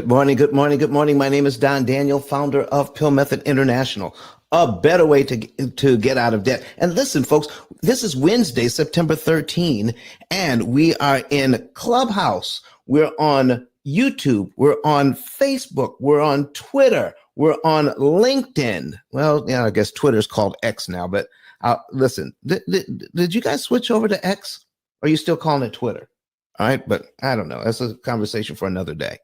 Good morning, good morning, good morning. My name is Don Daniel, founder of P.I.L.L Method International, a better way to get out of debt. And listen, folks, this is Wednesday, September 13, and we are in Clubhouse. We're on YouTube. We're on Facebook. We're on Twitter. We're on LinkedIn. Well, yeah, I guess Twitter's called X now, but listen, did you guys switch over to X? Or are you still calling it Twitter? All right, but I don't know. That's a conversation for another day.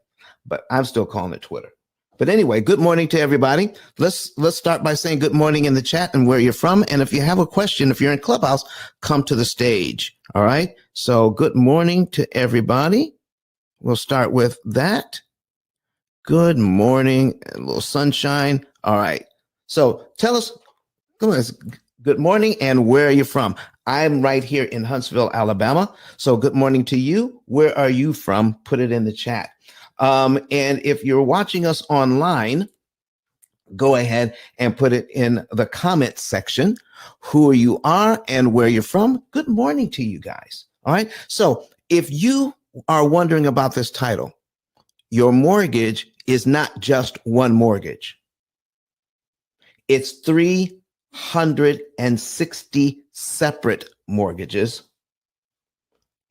But I'm still calling it Twitter. But anyway, good morning to everybody. Let's start by saying good morning in the chat and where you're from. And if you have a question, if you're in Clubhouse, come to the stage. All right. So good morning to everybody. We'll start with that. Good morning, a little sunshine. All right. So tell us, good morning and where are you from? I'm right here in Huntsville, Alabama. So good morning to you. Where are you from? Put it in the chat. And if you're watching us online, go ahead and put it in the comment section, who you are and where you're from. Good morning to you guys. All right. So if you are wondering about this title, your mortgage is not just one mortgage. It's 360 separate mortgages.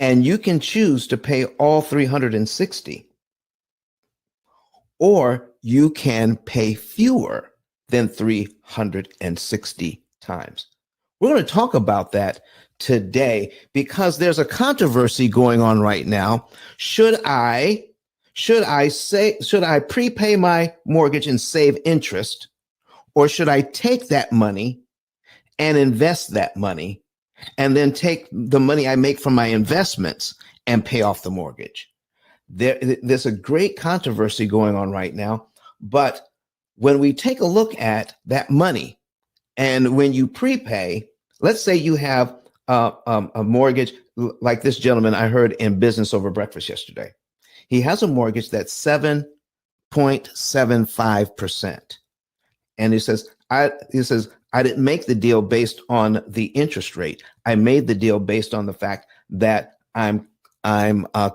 And you can choose to pay all 360. Or you can pay fewer than 360 times. We're going to talk about that today because there's a controversy going on right now. Should I prepay my mortgage and save interest, or should I take that money and invest that money and then take the money I make from my investments and pay off the mortgage? There's a great controversy going on right now, but when we take a look at that money and when you prepay, let's say you have a mortgage like this gentleman I heard in Business Over Breakfast yesterday. He has a mortgage that's 7.75%. And he says, I didn't make the deal based on the interest rate. I made the deal based on the fact that I'm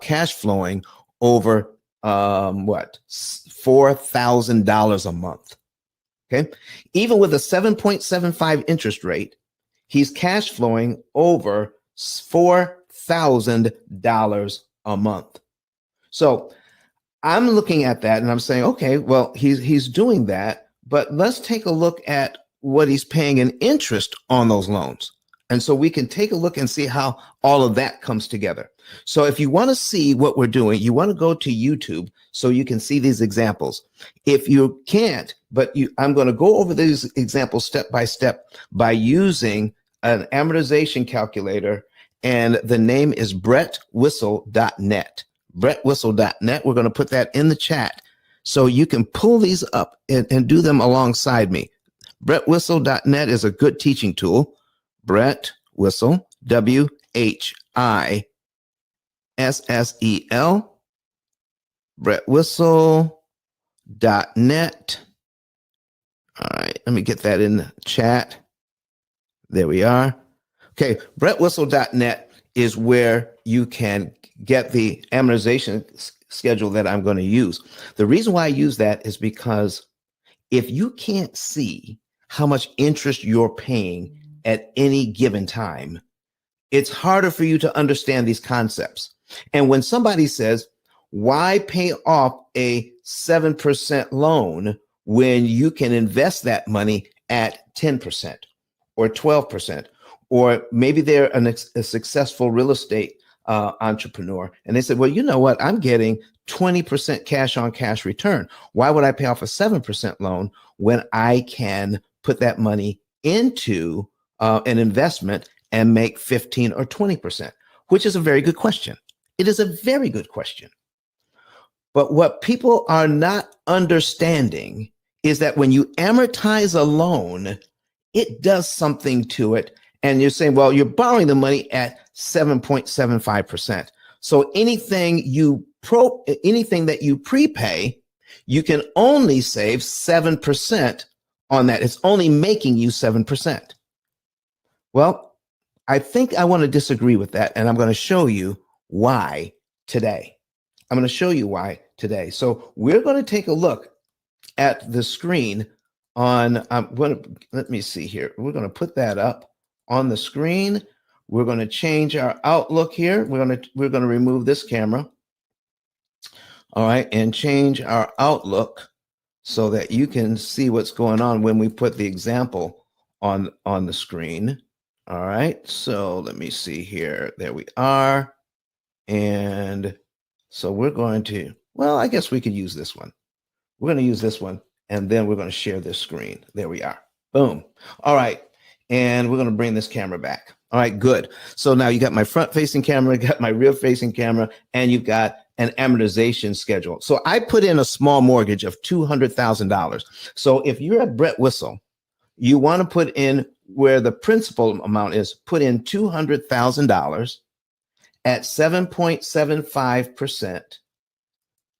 cash flowing over $4,000 a month. Okay. Even with a 7.75 interest rate, he's cash flowing over $4,000 a month. So I'm looking at that and I'm saying, okay, well, he's doing that, but let's take a look at what he's paying in interest on those loans. And so we can take a look and see how all of that comes together. So if you want to see what we're doing, you want to go to YouTube so you can see these examples. If you can't, I'm going to go over these examples step by step by using an amortization calculator. And the name is brettwhistle.net. brettwhistle.net. We're going to put that in the chat so you can pull these up and do them alongside me. brettwhistle.net is a good teaching tool. Brett Whistle, WHISSEL, brettwhistle.net. All right, let me get that in the chat. There we are. Okay, brettwhistle.net is where you can get the amortization schedule that I'm going to use. The reason why I use that is because if you can't see how much interest you're paying at any given time, it's harder for you to understand these concepts. And when somebody says, why pay off a 7% loan when you can invest that money at 10% or 12%, or maybe they're a successful real estate entrepreneur. And they said, well, you know what? I'm getting 20% cash on cash return. Why would I pay off a 7% loan when I can put that money into an investment and make 15 or 20%, which is a very good question. It is a very good question. But what people are not understanding is that when you amortize a loan, it does something to it. And you're saying, well, you're borrowing the money at 7.75%. So anything that you prepay, you can only save 7% on that. It's only making you 7%. Well, I think I want to disagree with that, and I'm going to show you why today. I'm going to show you why today. So we're going to take a look at the screen on, let me see here. We're going to put that up on the screen. We're going to change our outlook here. We're going to remove this camera. All right, and change our outlook so that you can see what's going on when we put the example on the screen. All right, so let me see here. There we are. And so we're going to, well, I guess we could use this one. We're going to use this one, and then we're going to share this screen. There we are. Boom. All right. And we're going to bring this camera back. All right, good. So now you got my front-facing camera, got my rear-facing camera, and you've got an amortization schedule. So I put in a small mortgage of $200,000. So if you're at Brett Whistle, you want to put in where the principal amount is, put in $200,000 at 7.75%,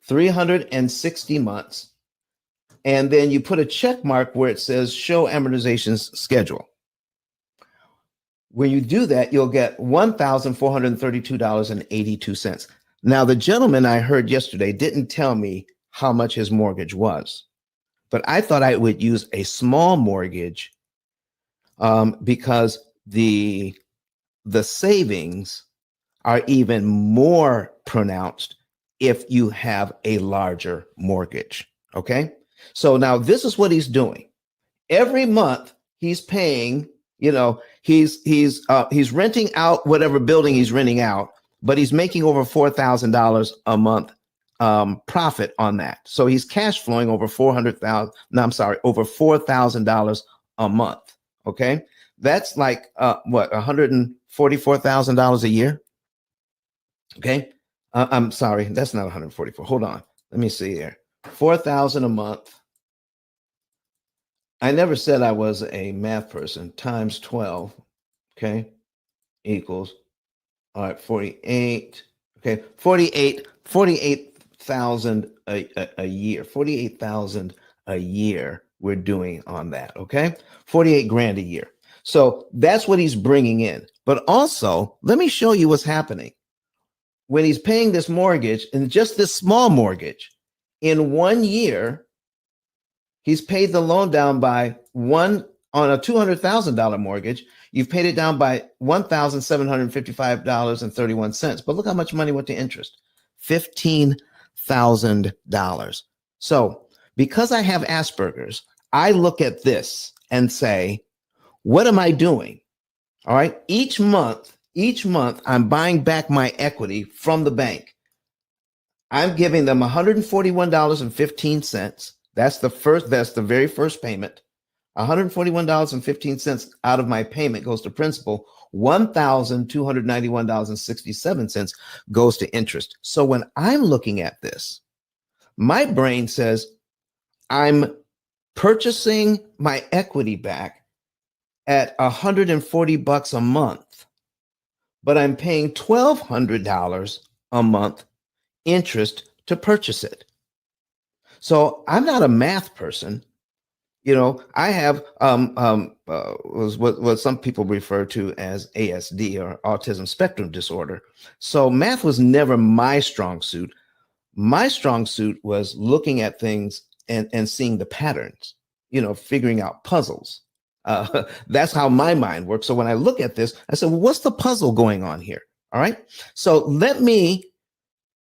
360 months, and then you put a check mark where it says show amortization schedule. When you do that, you'll get $1,432.82. Now, the gentleman I heard yesterday didn't tell me how much his mortgage was, but I thought I would use a small mortgage because the savings are even more pronounced if you have a larger mortgage. Okay. So now this is what he's doing. Every month he's paying, he's renting out whatever building he's renting out, but he's making over $4,000 a month profit on that. So he's cash flowing over over $4,000 a month. Okay. That's like $144,000 a year. Okay. I'm sorry. That's not 144. Hold on. Let me see here. 4,000 a month. I never said I was a math person. Times 12. Okay. Equals. All right. 48. Okay. 48,000 a year. 48,000 a year we're doing on that. Okay. 48 grand a year. So that's what he's bringing in. But also, let me show you what's happening. When he's paying this mortgage, and just this small mortgage, in 1 year, he's paid the loan down by on a $200,000 mortgage. You've paid it down by $1,755.31. But look how much money went to interest, $15,000. So because I have Asperger's, I look at this and say, what am I doing? All right. Each month, I'm buying back my equity from the bank. I'm giving them $141.15. That's the very first payment. $141.15 out of my payment goes to principal. $1,291.67 goes to interest. So when I'm looking at this, my brain says I'm purchasing my equity back at $140 a month, but I'm paying $1,200 a month interest to purchase it. So I'm not a math person. I have what some people refer to as ASD, or autism spectrum disorder. So math was never my strong suit. My strong suit was looking at things and seeing the patterns, figuring out puzzles. That's how my mind works. So when I look at this, I said, well, what's the puzzle going on here? All right. So let me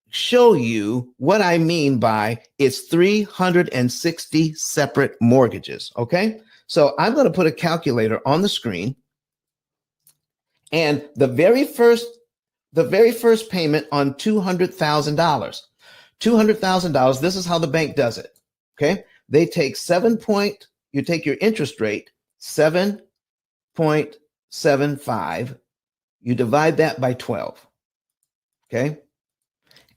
show you what I mean by it's 360 separate mortgages. Okay. So I'm going to put a calculator on the screen. And the very first payment on $200,000, $200,000, this is how the bank does it. Okay. They take you take your interest rate, 7.75, you divide that by 12. Okay.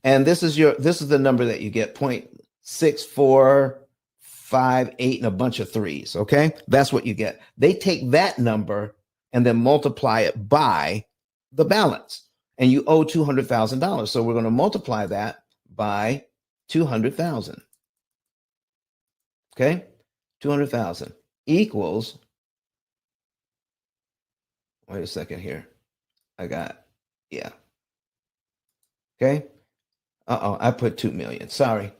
And this is the number that you get, 0.6458 and a bunch of threes. Okay. That's what you get. They take that number and then multiply it by the balance, and you owe $200,000. So we're going to multiply that by 200,000. Okay. 200,000 equals, wait a second here. Yeah. Okay. I put 2 million. Sorry.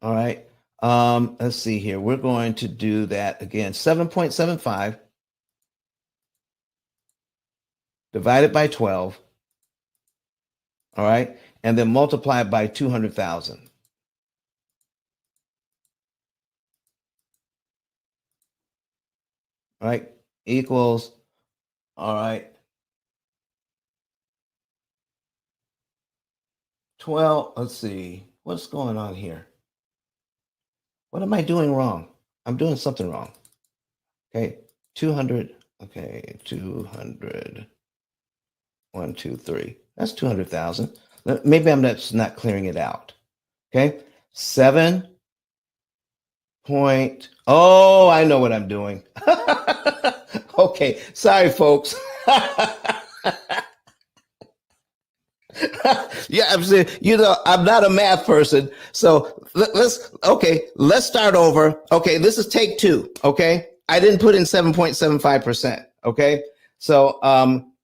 All right. Let's see here. We're going to do that again. 7.75 divided by 12. All right. And then multiply it by 200,000. All right. Equals, all right, 12. Let's see. What's going on here? What am I doing wrong? I'm doing something wrong. Okay. 200. Okay. 200. 1, 2, 3. That's 200,000. Maybe I'm not clearing it out. Okay. 7 point. Oh, I know what I'm doing. Okay. Sorry, folks. Yeah, I'm saying, I'm not a math person. So let's start over. Okay, this is take 2. Okay, I didn't put in 7.75%. Okay, so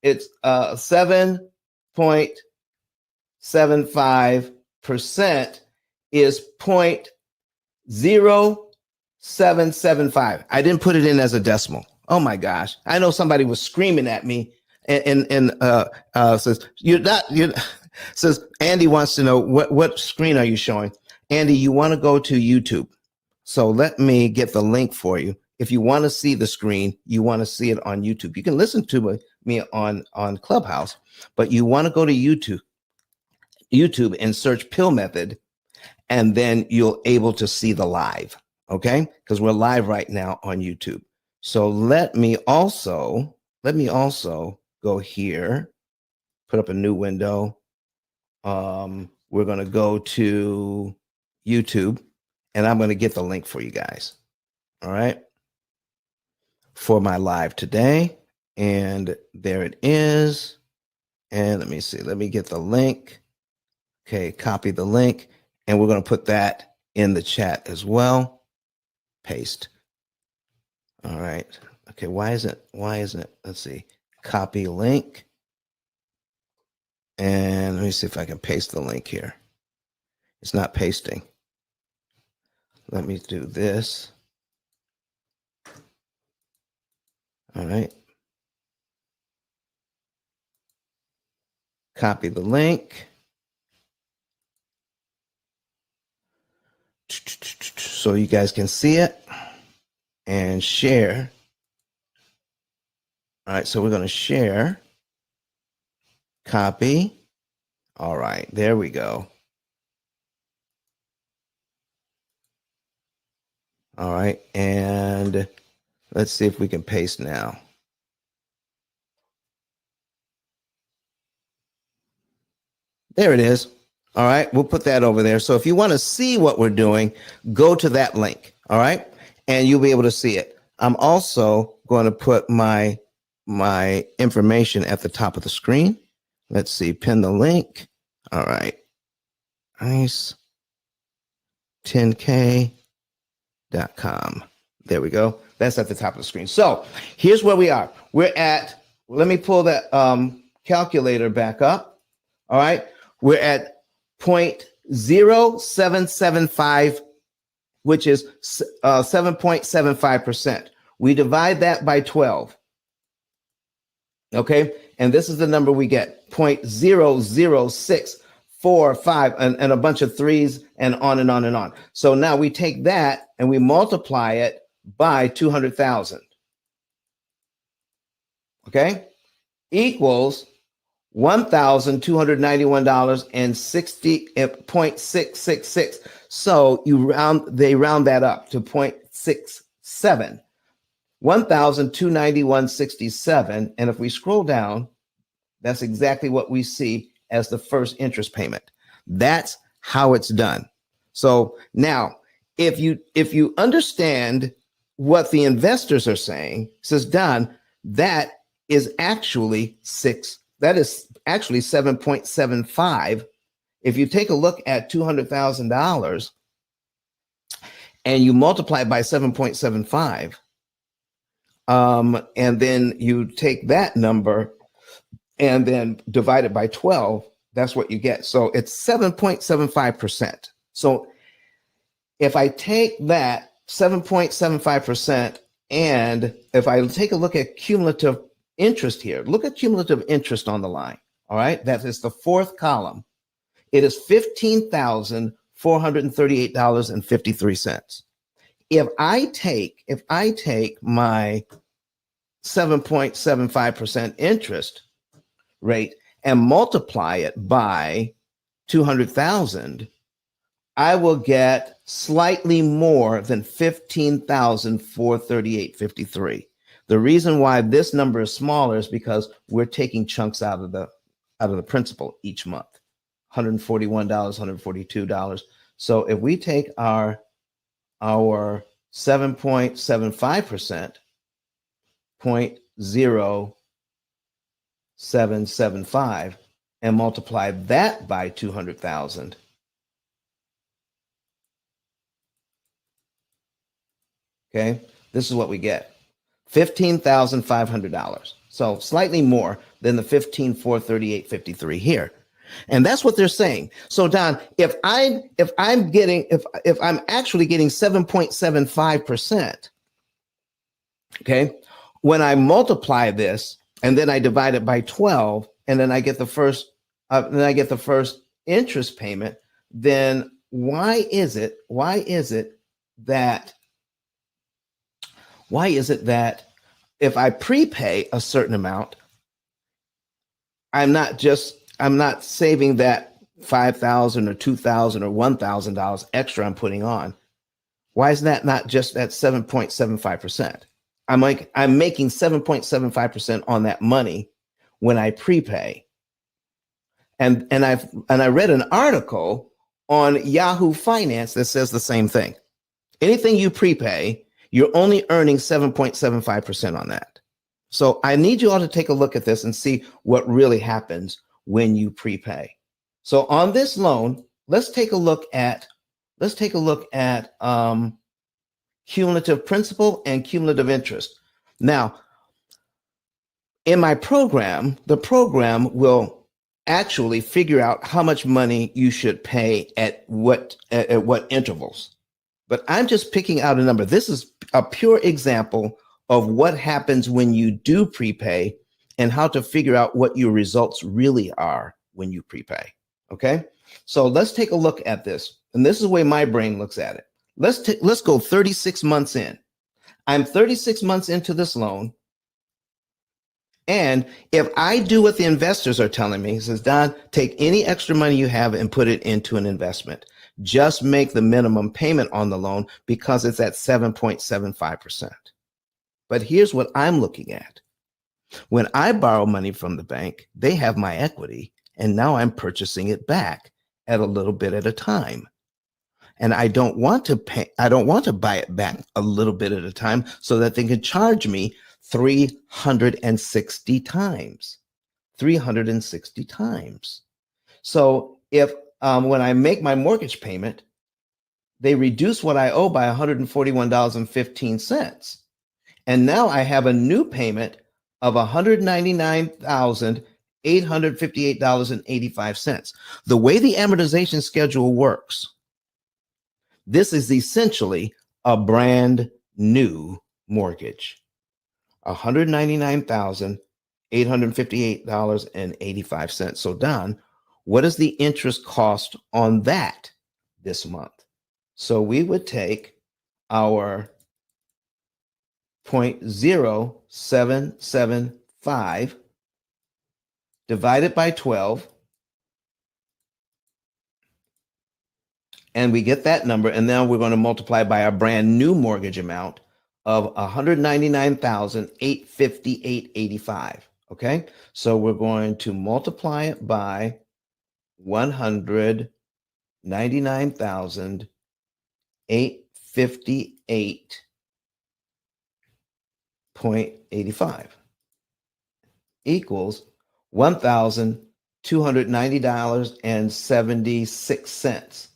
it's 7.75% is 0.0775. I didn't put it in as a decimal. Oh my gosh, I know somebody was screaming at me and says says Andy wants to know what screen are you showing. Andy, you want to go to YouTube, so let me get the link for you. If you want to see the screen, you want to see it on YouTube. You can listen to me on Clubhouse, but you want to go to YouTube and search P.I.L.L method, and then you'll able to see the live. Okay, because we're live right now on YouTube. So let me also go here, put up a new window. We're going to go to YouTube, and I'm going to get the link for you guys. All right, for my live today. And there it is. And let me see. Let me get the link. Okay, copy the link. And we're going to put that in the chat as well. Paste. All right. Okay, why isn't it? Let's see. Copy link. And let me see if I can paste the link here. It's not pasting. Let me do this. All right. Copy the link. So you guys can see it and share. All right, so we're going to share. Copy. All right, there we go. All right, and let's see if we can paste now. There it is. All right, we'll put that over there. So if you want to see what we're doing, go to that link. All right, and you'll be able to see it. I'm also going to put my information at the top of the screen. Let's see, pin the link. All right, nice. 10k.com. There we go. That's at the top of the screen. So here's where we are. Let me pull that calculator back up. All right. We're at 0.0775, which is 7.75%. We divide that by 12. Okay. And this is the number we get, 0.00645, and a bunch of threes and on and on and on. So now we take that and we multiply it by 200,000. Okay. Equals $1,291.60.666. So they round that up to 0.67. 1,291.67. And if we scroll down, that's exactly what we see as the first interest payment. That's how it's done. So now, if you understand what the investors are saying, says Don, that is actually 7.75. If you take a look at $200,000 and you multiply it by 7.75, and then you take that number and then divide it by 12, That's what you get. So it's 7.75%. So if I take that 7.75%, and if I take a look at cumulative interest here, look at cumulative interest on the line. All right. That is the fourth column. It is $15,438.53. If I take my 7.75% interest rate and multiply it by 200,000, I will get slightly more than 15,438.53. The reason why this number is smaller is because we're taking chunks out of the principal each month. $141, $142. So if we take our 7.75%, 0.0775, and multiply that by 200,000, okay, this is what we get. $15,500. So slightly more than the 15,438.53 here. And that's what they're saying. So Don, if I'm actually getting 7.75%, okay, when I multiply this and then I divide it by 12, and then I get the first interest payment, then why is it that if I prepay a certain amount, I'm not saving that $5,000 or $2,000 or $1,000 extra I'm putting on? Why is that not just at 7.75%? I'm making 7.75% on that money when I prepay. And I read an article on Yahoo Finance that says the same thing. Anything you prepay, you're only earning 7.75% on that. So I need you all to take a look at this and see what really happens when you prepay. So on this loan, let's take a look at cumulative principal and cumulative interest. Now, in my program, the program will actually figure out how much money you should pay at what intervals. But I'm just picking out a number. This is a pure example of what happens when you do prepay and how to figure out what your results really are when you prepay. Okay, so let's take a look at this. And this is the way my brain looks at it. Let's go 36 months in. I'm 36 months into this loan. And if I do what the investors are telling me, says, Don, take any extra money you have and put it into an investment. Just make the minimum payment on the loan because it's at 7.75%. But here's what I'm looking at. When I borrow money from the bank, they have my equity, and now I'm purchasing it back at a little bit at a time. And I don't want to buy it back a little bit at a time so that they can charge me 360 times. 360 times. So if when I make my mortgage payment, they reduce what I owe by $141.15. And now I have a new payment of $199,858.85. The way the amortization schedule works, this is essentially a brand new mortgage. $199,858.85. So Don, what is the interest cost on that this month? So we would take our 0.0775 divided by 12, and we get that number, and now we're going to multiply by our brand new mortgage amount of $199,858.85. Okay, so we're going to multiply it by 199,858.85 equals $1,290.76.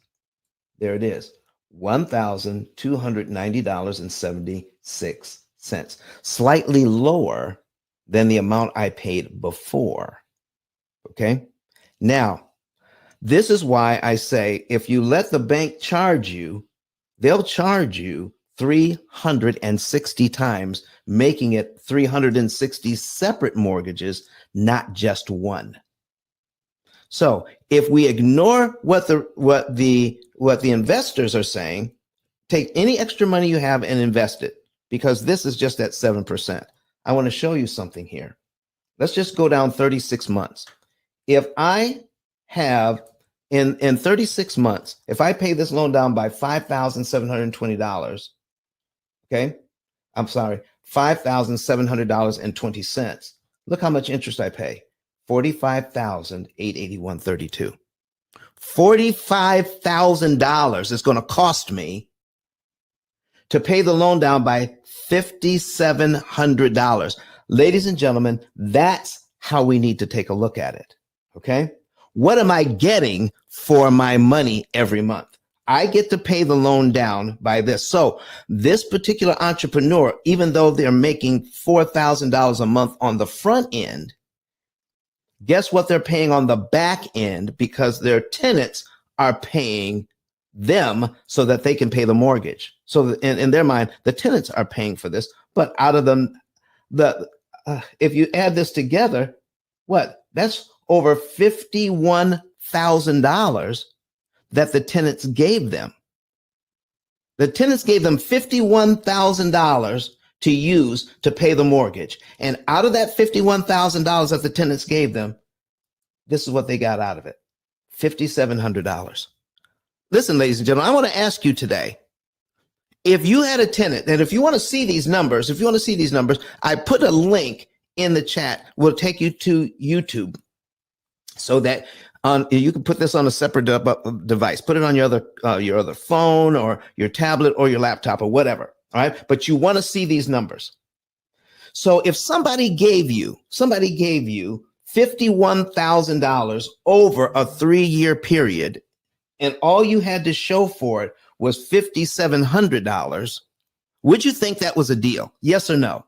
There it is, $1,290.76, slightly lower than the amount I paid before. Okay. Now, This is why I say if you let the bank charge you, they'll charge you 360 times, making it 360 separate mortgages, not just one. So if we ignore what the investors are saying, take any extra money you have and invest it, because this is just at 7%. I want to show you something here. Let's just go down 36 months. If I have in 36 months, if I pay this loan down by $5,720, okay, I'm sorry, $5,700.20. Look how much interest I pay. $45,881.32. $45,000 is going to cost me to pay the loan down by $5,700. Ladies and gentlemen, that's how we need to take a look at it. Okay. What am I getting for my money every month? I get to pay the loan down by this. So this particular entrepreneur, even though they're making $4,000 a month on the front end, guess what they're paying on the back end, because their tenants are paying them so that they can pay the mortgage. So in their mind, the tenants are paying for this, but out of if you add this together, that's over $51,000 that the tenants gave them. The tenants gave them $51,000 to use to pay the mortgage. And out of that $51,000 that the tenants gave them, this is what they got out of it, $5,700. Listen, ladies and gentlemen, I want to ask you today, if you had a tenant, and if you want to see these numbers, I put a link in the chat. We'll take you to YouTube so that you can put this on a separate device. Put it on your other phone or your tablet or your laptop or whatever. All right. But you want to see these numbers. So if somebody gave you $51,000 over a 3-year period, and all you had to show for it was $5,700, would you think that was a deal? Yes or no?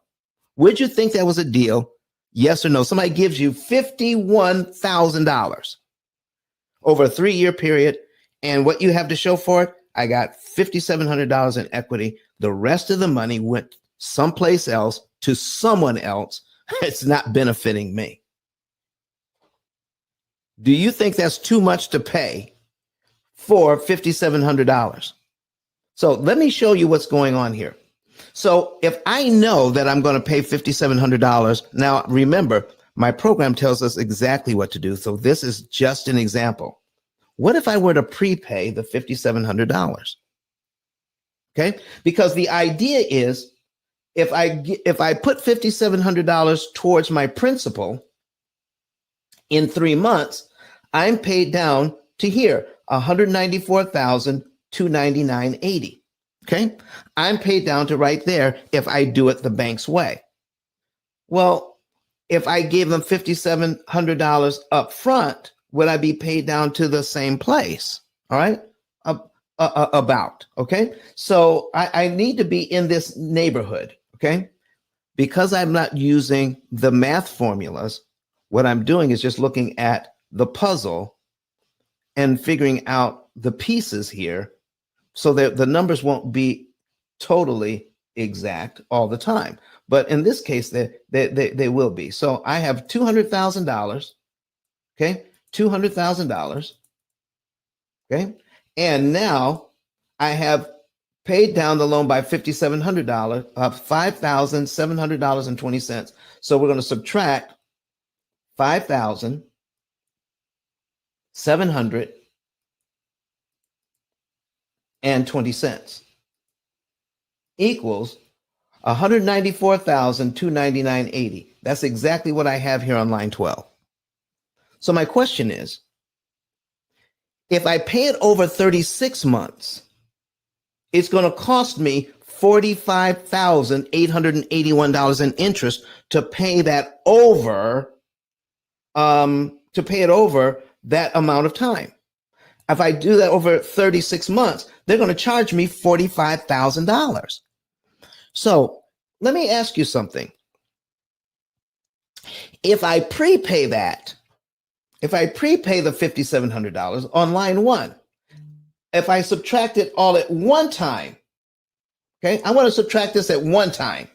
Would you think that was a deal? Yes or no? Somebody gives you $51,000 over a 3-year period, and what you have to show for it, I got $5,700 in equity. The rest of the money went someplace else to someone else. It's not benefiting me. Do you think that's too much to pay for $5,700? So let me show you what's going on here. So if I know that I'm going to pay $5,700, now remember, my program tells us exactly what to do. So this is just an example. What if I were to prepay the $5,700? Okay, because the idea is if I put $5,700 towards my principal in 3 months, I'm paid down to here, $194,299.80. Okay, I'm paid down to right there if I do it the bank's way. Well, if I gave them $5,700 up front, would I be paid down to the same place? All right, about. Okay, so I need to be in this neighborhood. Okay, because I'm not using the math formulas, what I'm doing is just looking at the puzzle and figuring out the pieces here so that the numbers won't be totally exact all the time. But in this case, they will be. So I have $200,000, okay? $200,000, okay? And now I have paid down the loan by $5,700, $5,700.20. So we're going to subtract $5,700.20 equals $194,299.80. That's exactly what I have here on line 12. So my question is, if I pay it over 36 months, it's going to cost me $45,881 in interest to pay that over, that amount of time. If I do that over 36 months, they're going to charge me $45,000. So let me ask you something. If I prepay that if I prepay the $5,700 on line one, if I subtract it all at one time, okay, I want to subtract this at one time.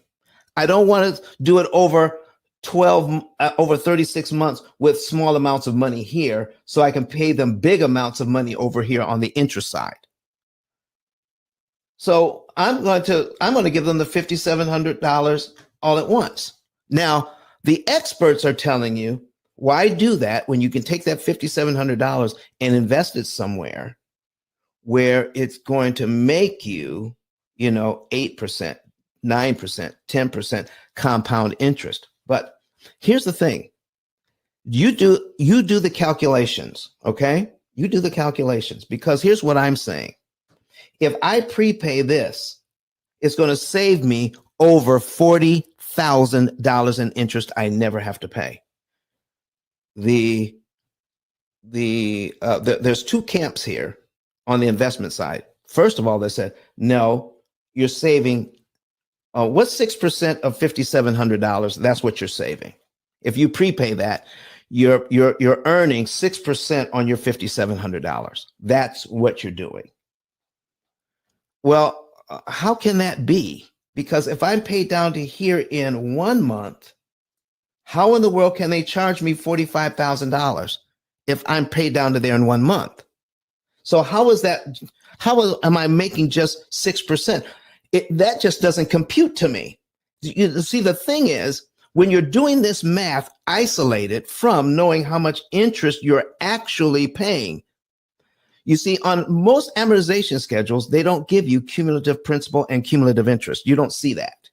I don't want to do it over 36 months with small amounts of money here so I can pay them big amounts of money over here on the interest side. So I'm going to give them the $5,700 all at once. Now, the experts are telling you, why do that when you can take that $5,700 and invest it somewhere where it's going to make you, 8%, 9%, 10% compound interest. But here's the thing. You do the calculations, okay? You do the calculations, because here's what I'm saying. If I prepay this, it's going to save me over $40,000 in interest I never have to pay. There's two camps here on the investment side. First of all, they said, no, you're saving, what's 6% of $5,700? That's what you're saving. If you prepay that, you're earning 6% on your $5,700. That's what you're doing. Well, how can that be? Because if I'm paid down to here in 1 month, how in the world can they charge me $45,000 if I'm paid down to there in 1 month? So how is that? Am I making just 6%? That just doesn't compute to me. You see, the thing is, when you're doing this math isolated from knowing how much interest you're actually paying, you see, on most amortization schedules, they don't give you cumulative principal and cumulative interest. You don't see that.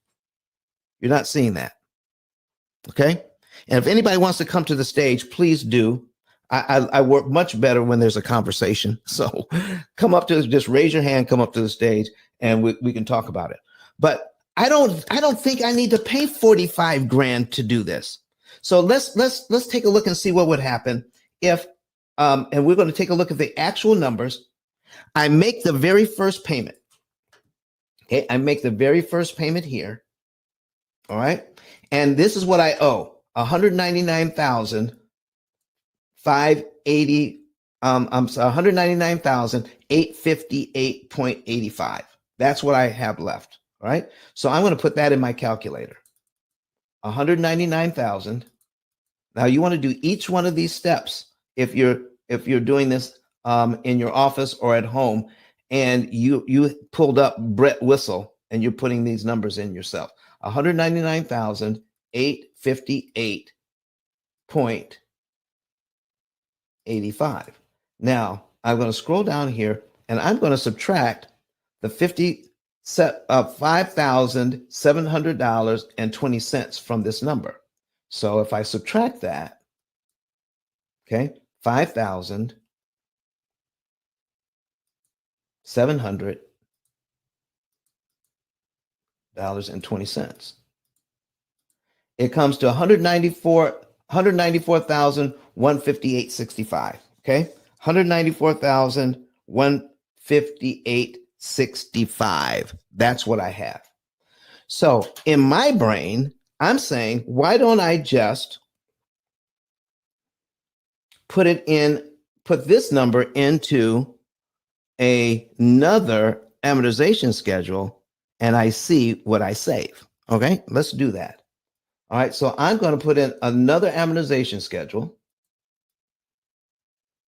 You're not seeing that. Okay? And if anybody wants to come to the stage, please do. I work much better when there's a conversation. So come up to, just raise your hand, come up to the stage, and we can talk about it. But I don't think I need to pay 45 grand to do this. So let's take a look and see what would happen if, and we're going to take a look at the actual numbers. I make the very first payment. Okay, I make the very first payment here. All right. And this is what I owe, $199,580. I'm sorry, $199,858.85. That's what I have left. All right. So I'm going to put that in my calculator. 199,000. Now you want to do each one of these steps if you're doing this in your office or at home, and you pulled up Brett Whistle and you're putting these numbers in yourself. 199,858.85. Now I'm going to scroll down here and I'm going to subtract the $5,700.20 from this number. So if I subtract that, okay, $5,700.20. It comes to $194,158.65. Okay, $194,158.65. That's what I have. So in my brain, I'm saying, why don't I just put this number into another amortization schedule and I see what I save? Okay, let's do that. All right, so I'm going to put in another amortization schedule.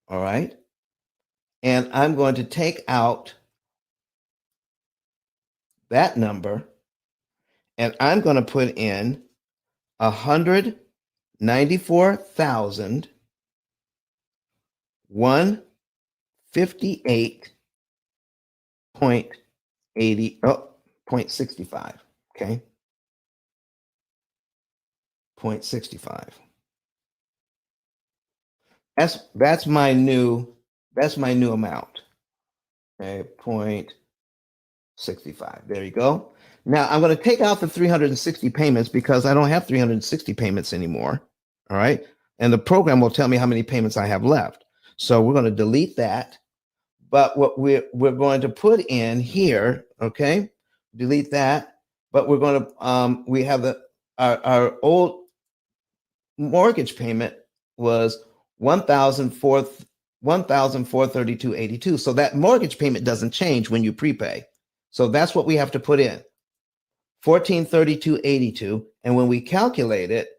All right, and I'm going to take out that number and I'm going to put in 194,158.65. Okay, 0.65. That's my new amount. Okay, 0.65. There you go. Now I'm going to take out the 360 payments because I don't have 360 payments anymore. All right. And the program will tell me how many payments I have left. So we're going to delete that. But what we're going to put in here, okay, delete that. But we're going to, we have our old mortgage payment was $1,432.82. So that mortgage payment doesn't change when you prepay. So that's what we have to put in, $1,432.82. And when we calculate it,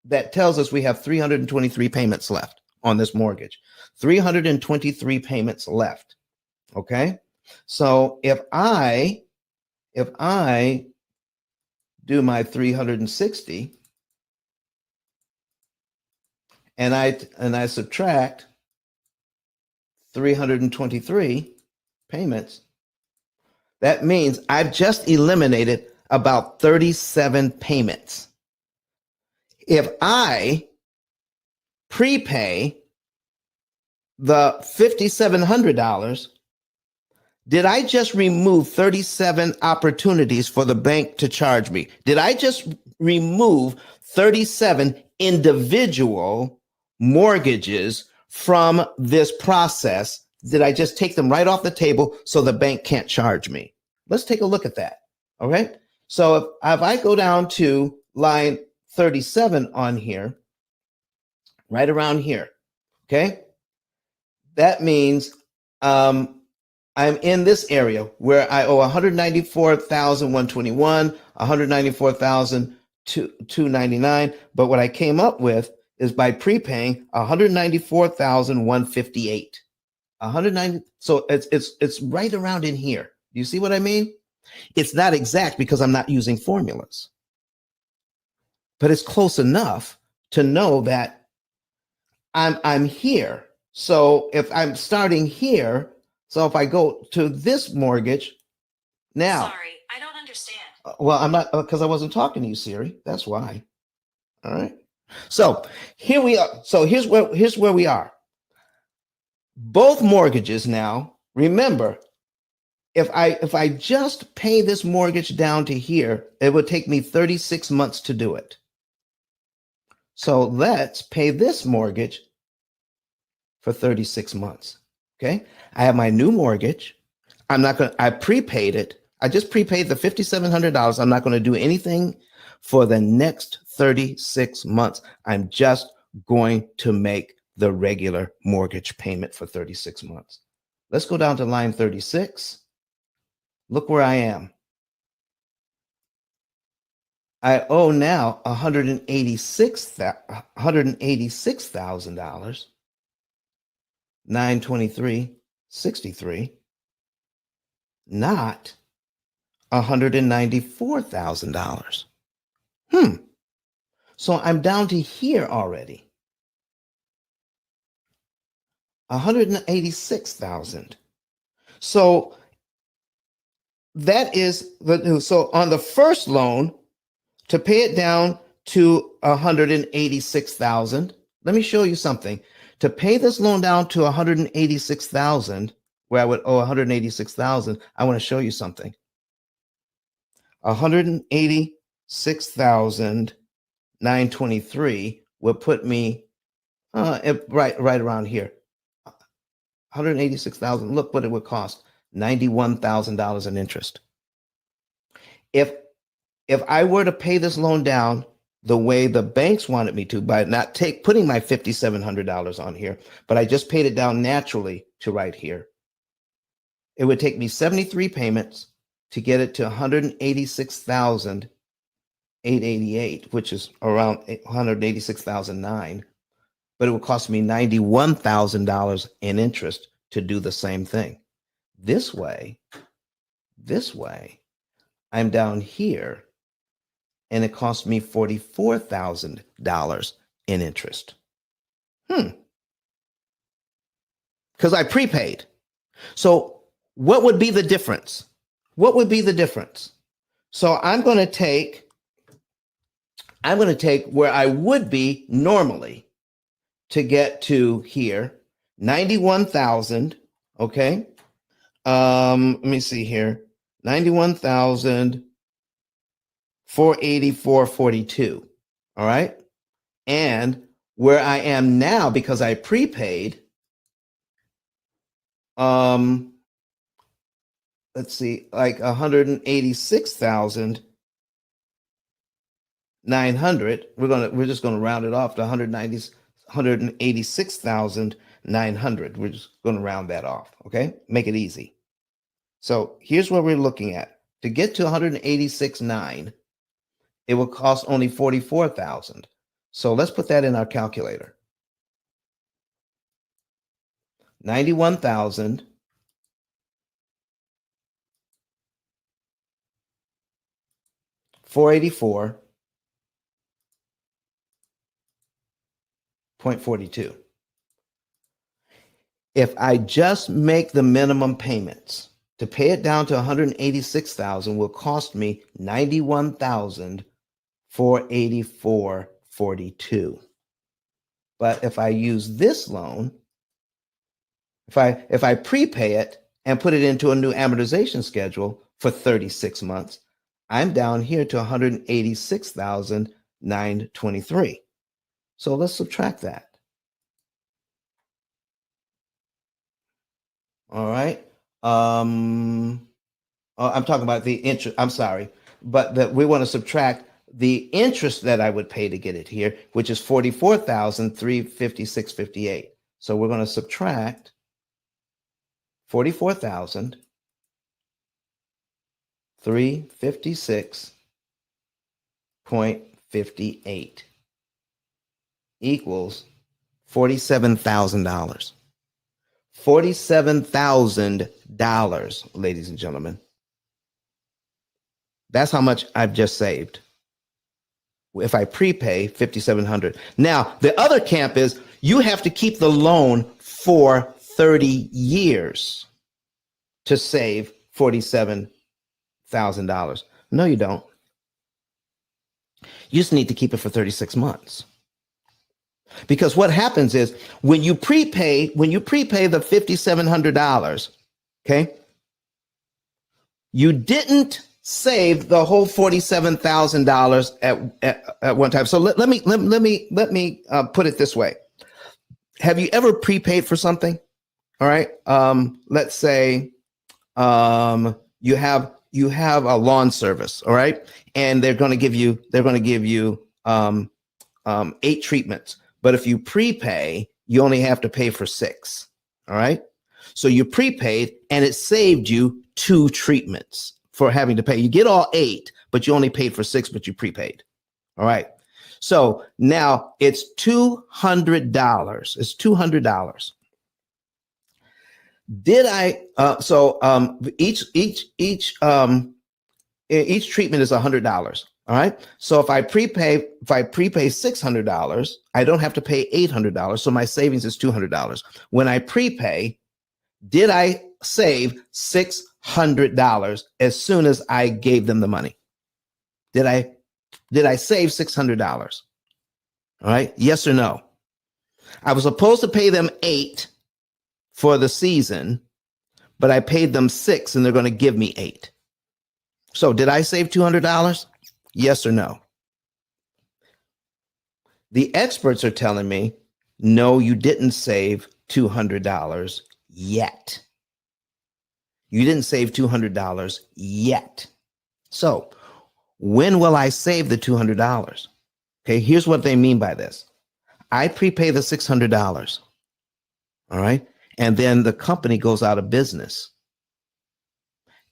that tells us we have 323 payments left on this mortgage. 323 payments left. Okay. So if I do my 360 and I subtract 323 payments, that means I've just eliminated about 37 payments. If I prepay the $5,700, did I just remove 37 opportunities for the bank to charge me? Did I just remove 37 individual mortgages from this process? Did I just take them right off the table so the bank can't charge me? Let's take a look at that. All right. So if I go down to line 37 on here, right around here, okay, that means I'm in this area where I owe 194,121, 194,299. But what I came up with is by prepaying 194,158. 190. So it's right around in here. Do you see what I mean? It's not exact because I'm not using formulas, but it's close enough to know that I'm here. So if I'm starting here, so if I go to this mortgage now. Sorry, I don't understand. Well, I'm not, because I wasn't talking to you, Siri. That's why. All right. So here we are. So here's where we are. Both mortgages now. Remember, if I just pay this mortgage down to here, it would take me 36 months to do it. So let's pay this mortgage for 36 months. Okay. I have my new mortgage. I prepaid it. I just prepaid the $5,700. I'm not going to do anything for the next 36 months. I'm just going to make the regular mortgage payment for 36 months. Let's go down to line 36. Look where I am. I owe now $186,000, $923.63, not $194,000. So I'm down to here already. 186,000. So that is so on the first loan, to pay it down to 186,000. Let me show you something. To pay this loan down to 186,000, where I would owe 186,000, I want to show you something. 186,923 would put me right around here. 186,000. Look what it would cost. $91,000 in interest. If I were to pay this loan down the way the banks wanted me to, by not putting my $5,700 on here, but I just paid it down naturally to right here, it would take me 73 payments to get it to 186,888, which is around 186,009. But it would cost me $91,000 in interest to do the same thing. This way, I'm down here, and it cost me $44,000 in interest. Because I prepaid. So what would be the difference? What would be the difference? So I'm going to take where I would be normally to get to here, 91,000. Okay. Let me see here. 91,484.42. All right. And where I am now, because I prepaid, let's see, like 186,900. We're just gonna round it off to 190. 186,900. We're just going to round that off. Okay. Make it easy. So here's what we're looking at. To get to 186,900, it will cost only 44,000. So let's put that in our calculator. 91,000 484.42. If I just make the minimum payments, to pay it down to 186,000 will cost me 91,484.42. But if I use this loan, if I prepay it and put it into a new amortization schedule for 36 months, I'm down here to 186,923. So let's subtract that. All right. I'm talking about the interest. I'm sorry, but we want to subtract the interest that I would pay to get it here, which is 44,356.58. So we're going to subtract 44,356.58 equals $47,000. $47,000, ladies and gentlemen. That's how much I've just saved if I prepay $5,700. Now, the other camp is you have to keep the loan for 30 years to save $47,000. No, you don't. You just need to keep it for 36 months. Because what happens is when you prepay the $5,700, okay, you didn't save the whole $47,000 at one time. So let me put it this way. Have you ever prepaid for something? All right. Let's say you have a lawn service. All right, and they're going to give you 8 treatments. But if you prepay, you only have to pay for 6. All right. So you prepaid and it saved you 2 treatments for having to pay. You get all 8, but you only paid for 6, but you prepaid. All right. So now it's $200. It's $200. Did I, each treatment is $100. All right. So if I prepay $600, I don't have to pay $800. So my savings is $200. When I prepay, did I save $600 as soon as I gave them the money? Did I save $600? All right. Yes or no? I was supposed to pay them 8 for the season, but I paid them 6 and they're going to give me 8. So did I save $200? Yes or no? The experts are telling me, no, you didn't save $200 yet. You didn't save $200 yet. So when will I save the $200? Okay, here's what they mean by this. I prepay the $600. All right. And then the company goes out of business.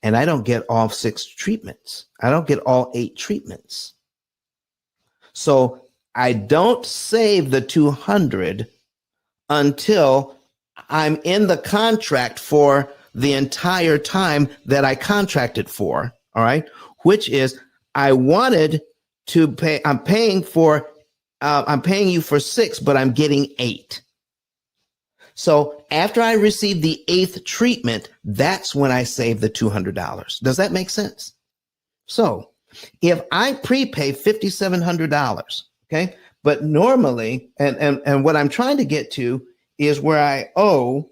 And I don't get all 6 treatments. I don't get all 8 treatments. So I don't save the $200 until I'm in the contract for the entire time that I contracted for. All right. Which is I wanted to pay. I'm paying you for 6, but I'm getting 8. So after I receive the 8th treatment, that's when I save the $200. Does that make sense? So if I prepay $5,700, okay, but normally, and what I'm trying to get to is where I owe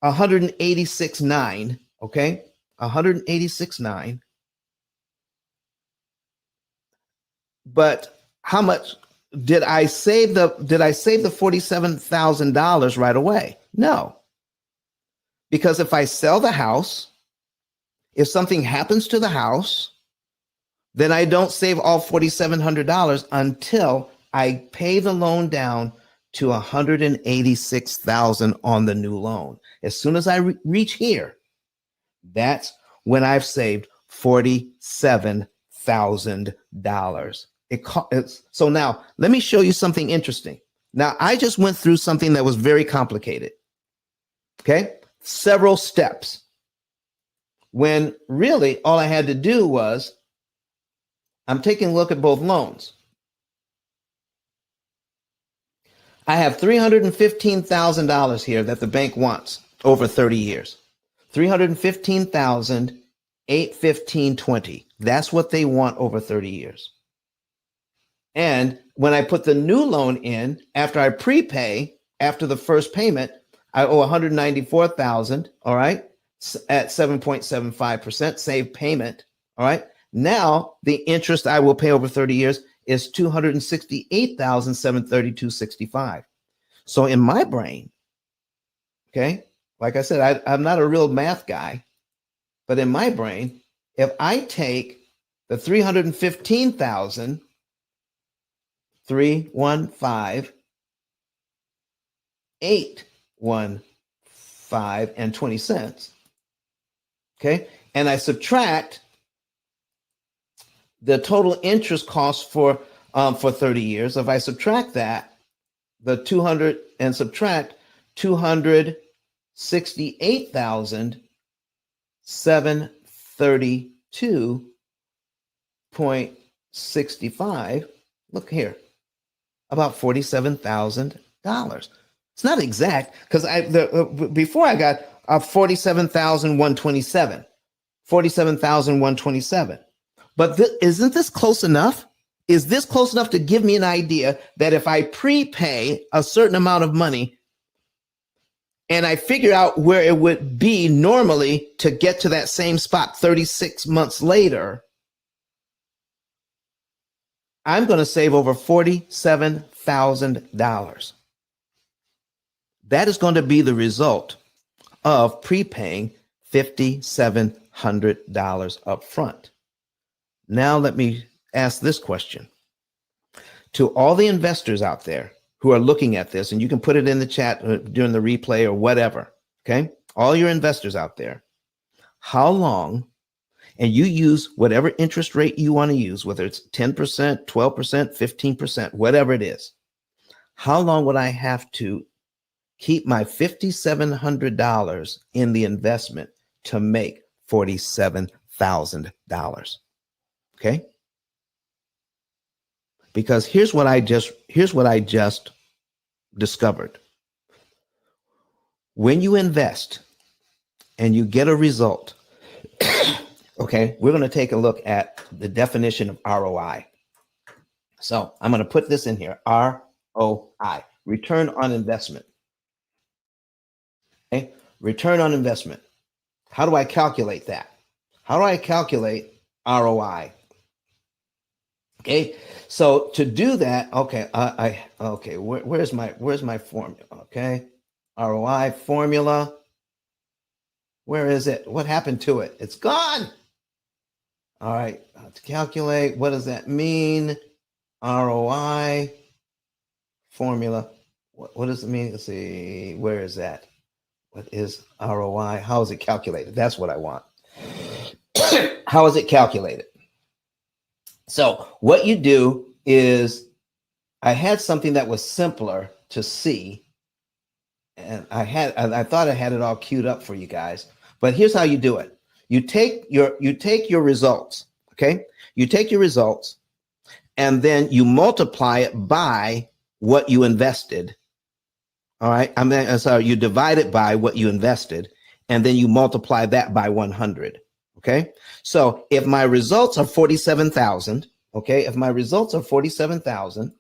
186.9, okay, 186.9. But how much did I save the $47,000 right away? No. Because if I sell the house, if something happens to the house, then I don't save all $4,700 until I pay the loan down to 186,000 on the new loan. As soon as I reach here, that's when I've saved $47,000. So now let me show you something interesting. Now I just went through something that was very complicated. Okay, several steps. When really all I had to do was, I'm taking a look at both loans. I have $315,000 here that the bank wants over 30 years. 315,000, 815.20. That's what they want over 30 years. And when I put the new loan in, after I prepay, after the first payment, I owe 194,000, all right, at 7.75% save payment, all right? Now the interest I will pay over 30 years is 268,732.65. So in my brain, okay, like I said, I'm not a real math guy, but in my brain, if I take the 315,000, 315, 815 and 20 cents, okay, and I subtract the total interest cost for 30 years. If I subtract that, the 200 and subtract 268,732.65. Look here, about $47,000. It's not exact because before I got 47,127, 47,127. But isn't this close enough? Is this close enough to give me an idea that if I prepay a certain amount of money and I figure out where it would be normally to get to that same spot 36 months later, I'm going to save over $47,000. That is going to be the result of prepaying $5,700 up front. Now let me ask this question to all the investors out there who are looking at this, and you can put it in the chat during the replay or whatever. Okay. All your investors out there, how long, and you use whatever interest rate you want to use, whether it's 10%, 12%, 15%, whatever it is, how long would I have to keep my $5,700 in the investment to make $47,000? Okay. Because here's what I just discovered. When you invest and you get a result, okay, we're going to take a look at the definition of ROI. So I'm going to put this in here, ROI, return on investment. Okay, return on investment. How do I calculate that? How do I calculate ROI? Okay, so to do that, okay, where's my formula? Okay, ROI formula. Where is it? What happened to it? It's gone. All right, to calculate, what does that mean? ROI formula. What does it mean? Let's see, where is that? What is ROI? How is it calculated? That's what I want. How is it calculated? So what you do is, I had something that was simpler to see, and I thought I had it all queued up for you guys. But here's how you do it. You take your results, okay? You take your results and then you multiply it by what you invested. All right. You divide it by what you invested, and then you multiply that by 100. Okay. So if my results are 47,000, okay, if my results are 47,000,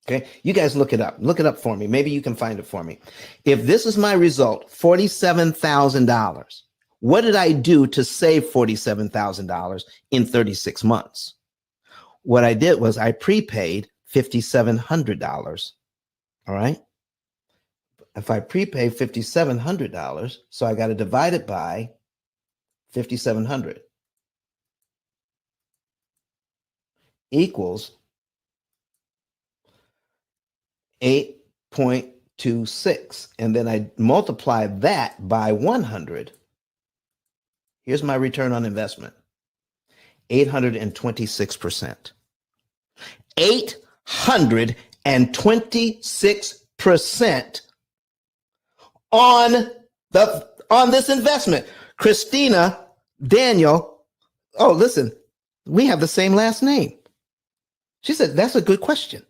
okay, you guys look it up for me. Maybe you can find it for me. If this is my result, $47,000, what did I do to save $47,000 in 36 months? What I did was I prepaid $5,700. All right. If I prepay $5,700, so I got to divide it by 5,700 equals 8.26. And then I multiply that by 100. Here's my return on investment. 826%. 826% on this investment. Christina, Daniel, oh, listen, we have the same last name. She said, that's a good question.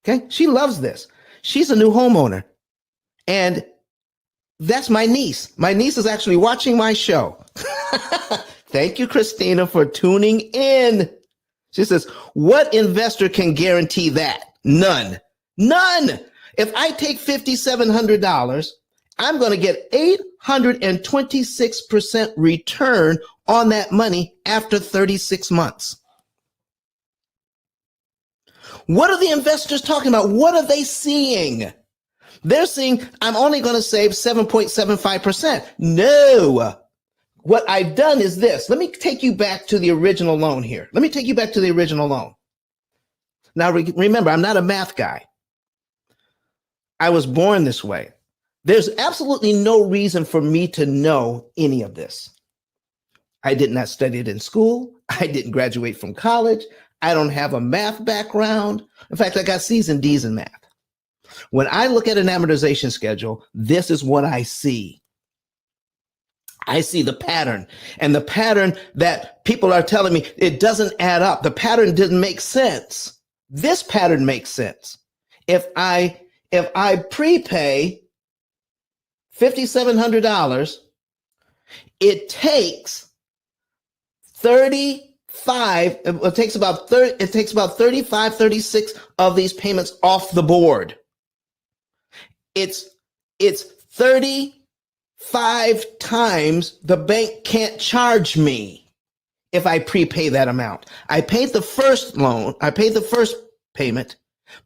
Okay. She loves this. She's a new homeowner. And that's my niece. My niece is actually watching my show. Thank you, Christina, for tuning in. She says, what investor can guarantee that? None. None. If I take $5,700, I'm going to get 826% return on that money after 36 months. What are the investors talking about? What are they seeing? They're seeing, I'm only going to save 7.75%. No. What I've done is this. Let me take you back to the original loan here. Let me take you back to the original loan. Now, remember, I'm not a math guy. I was born this way. There's absolutely no reason for me to know any of this. I did not study it in school. I didn't graduate from college. I don't have a math background. In fact, I got C's and D's in math. When I look at an amortization schedule, this is what I see. I see the pattern, and the pattern that people are telling me, it doesn't add up. The pattern didn't make sense. This pattern makes sense. If I prepay $5,700, it takes 35, it takes about 35, 36 of these payments off the board. It's 35 times the bank can't charge me if I prepay that amount. I paid the first loan, I paid the first payment,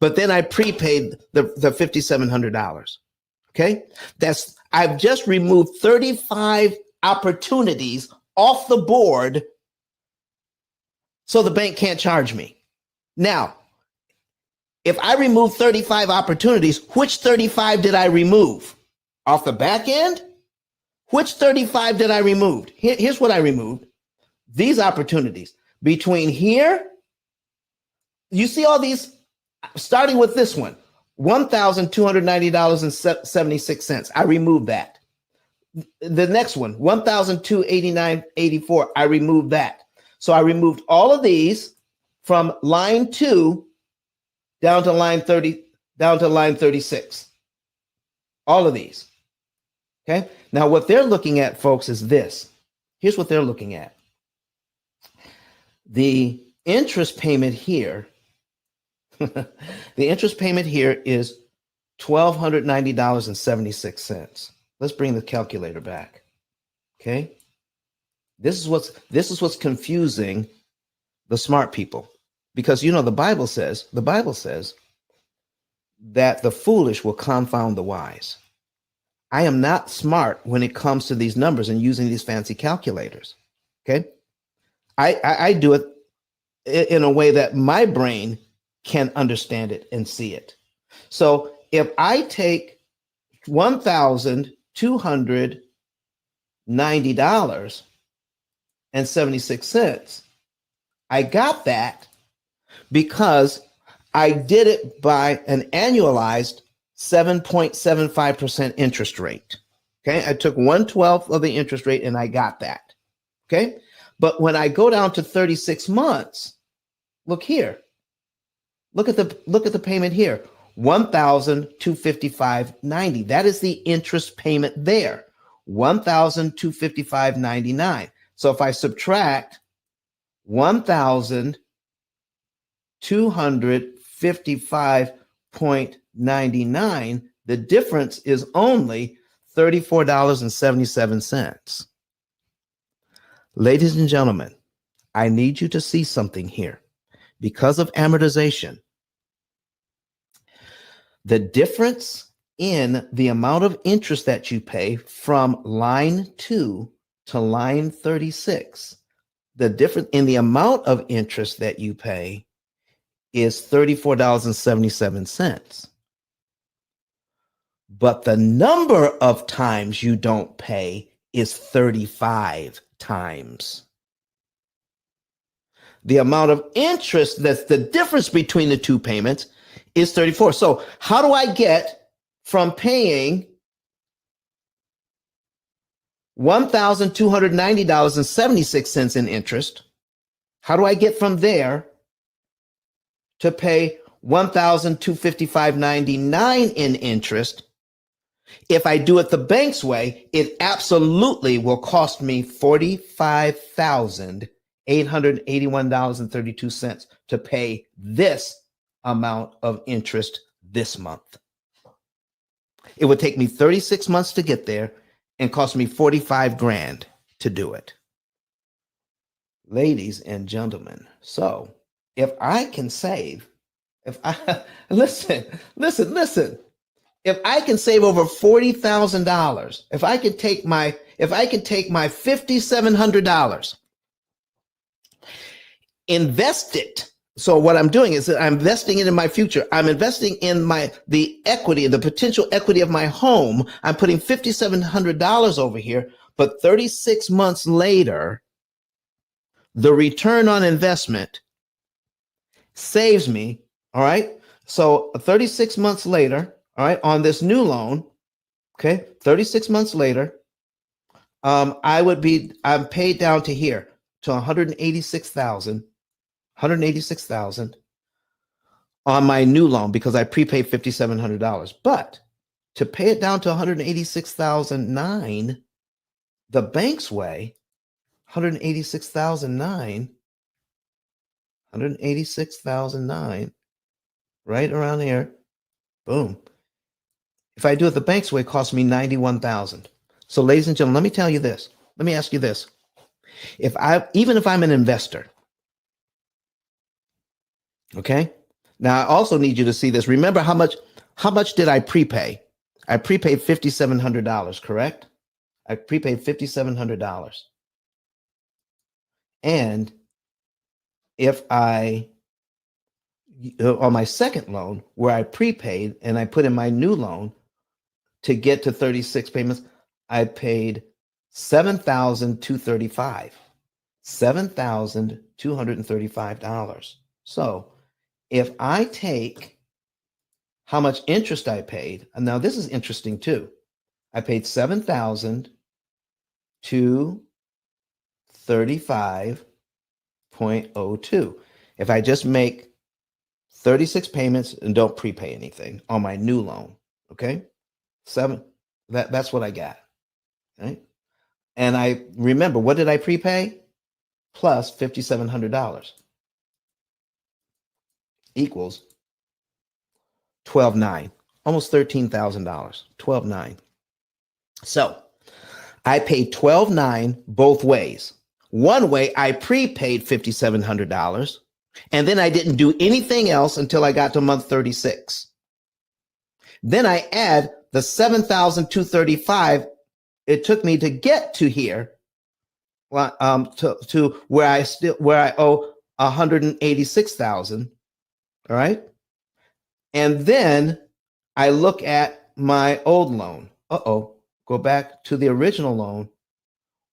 but then I prepaid the $5,700. Okay? I've just removed 35 opportunities off the board so the bank can't charge me. Now, if I remove 35 opportunities, which 35 did I remove? Off the back end? Which 35 did I remove? Here's what I removed. These opportunities. Between here, you see all these, starting with this one, $1,290.76. I removed that. The next one, $1,289.84. I removed that. So I removed all of these from line 2 down to line 30, down to line 36. All of these. Okay. Now what they're looking at, folks, is this. Here's what they're looking at. The interest payment here, the interest payment here is $1,290.76. Let's bring the calculator back. Okay. This is what's confusing the smart people, because the Bible says that the foolish will confound the wise. I am not smart when it comes to these numbers and using these fancy calculators. Okay. I do it in a way that my brain can understand it and see it. So if I take $1,290.76, I got that because I did it by an annualized 7.75% interest rate. Okay. I took 1/12 of the interest rate and I got that. Okay. But when I go down to 36 months, look here. Look at the payment here. $1,255.90. That is the interest payment there. $1,255.99. So if I subtract $1,255.99, the difference is only $34.77. Ladies and gentlemen, I need you to see something here. Because of amortization, the difference in the amount of interest that you pay from line 2 to line 36, the difference in the amount of interest that you pay is $34.77. but the number of times you don't pay is 35 times. The amount of interest, that's the difference between the two payments, is 34. So how do I get from paying $1,290.76 in interest? How do I get from there to pay $1,255.99 in interest? If I do it the bank's way, it absolutely will cost me $45,881.32 to pay this amount of interest this month. It would take me 36 months to get there and cost me 45 grand to do it. Ladies and gentlemen, so if I can save, if I listen, if I can save over $40,000, if I could take my $5,700, invest it. So what I'm doing is that I'm investing it in my future. I'm investing in the equity, the potential equity of my home. I'm putting $5,700 over here, but 36 months later, the return on investment saves me, all right? So 36 months later, all right, on this new loan, okay, 36 months later, I'm paid down to here to 186,000 on my new loan because I prepaid $5,700. But to pay it down to 186,009 the bank's way, 186,009, right around here, boom. If I do it the bank's way, it costs me 91,000. So, ladies and gentlemen, let me tell you this. Let me ask you this. Even if I'm an investor, okay? Now I also need you to see this. Remember how much did I prepay? I prepaid $5,700, correct? I prepaid $5,700. And if on my second loan, where I prepaid and I put in my new loan to get to 36 payments, I paid $7,235. $7,235. So if I take how much interest I paid, and now this is interesting too. I paid $7,235.02. If I just make 36 payments and don't prepay anything on my new loan, okay? That's what I got, right? And I remember, what did I prepay? Plus $5,700 equals 12,900, almost $13,000, 12,900. So I paid 12,900 both ways. One way, I prepaid $5,700, and then I didn't do anything else until I got to month 36. Then I add the 7,235 it took me to get to here, to where I owe 186,000. All right. And then I look at my old loan. Go back to the original loan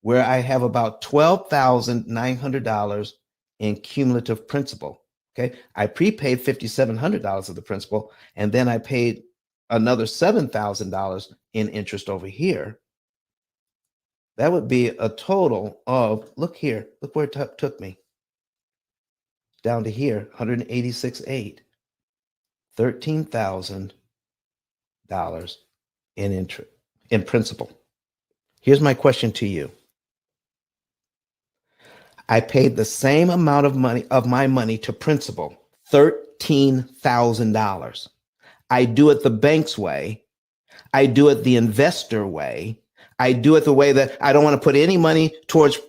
where I have about $12,900 in cumulative principal. Okay. I prepaid $5,700 of the principal, and then I paid another $7,000 in interest over here. That would be a total of, look here, look where it took me. Down to here, 186,800, $13,000 in interest, in principal. Here's my question to you. I paid the same amount of my money to principal, $13,000. I do it the bank's way. I do it the investor way. I do it the way that I don't want to put any money towards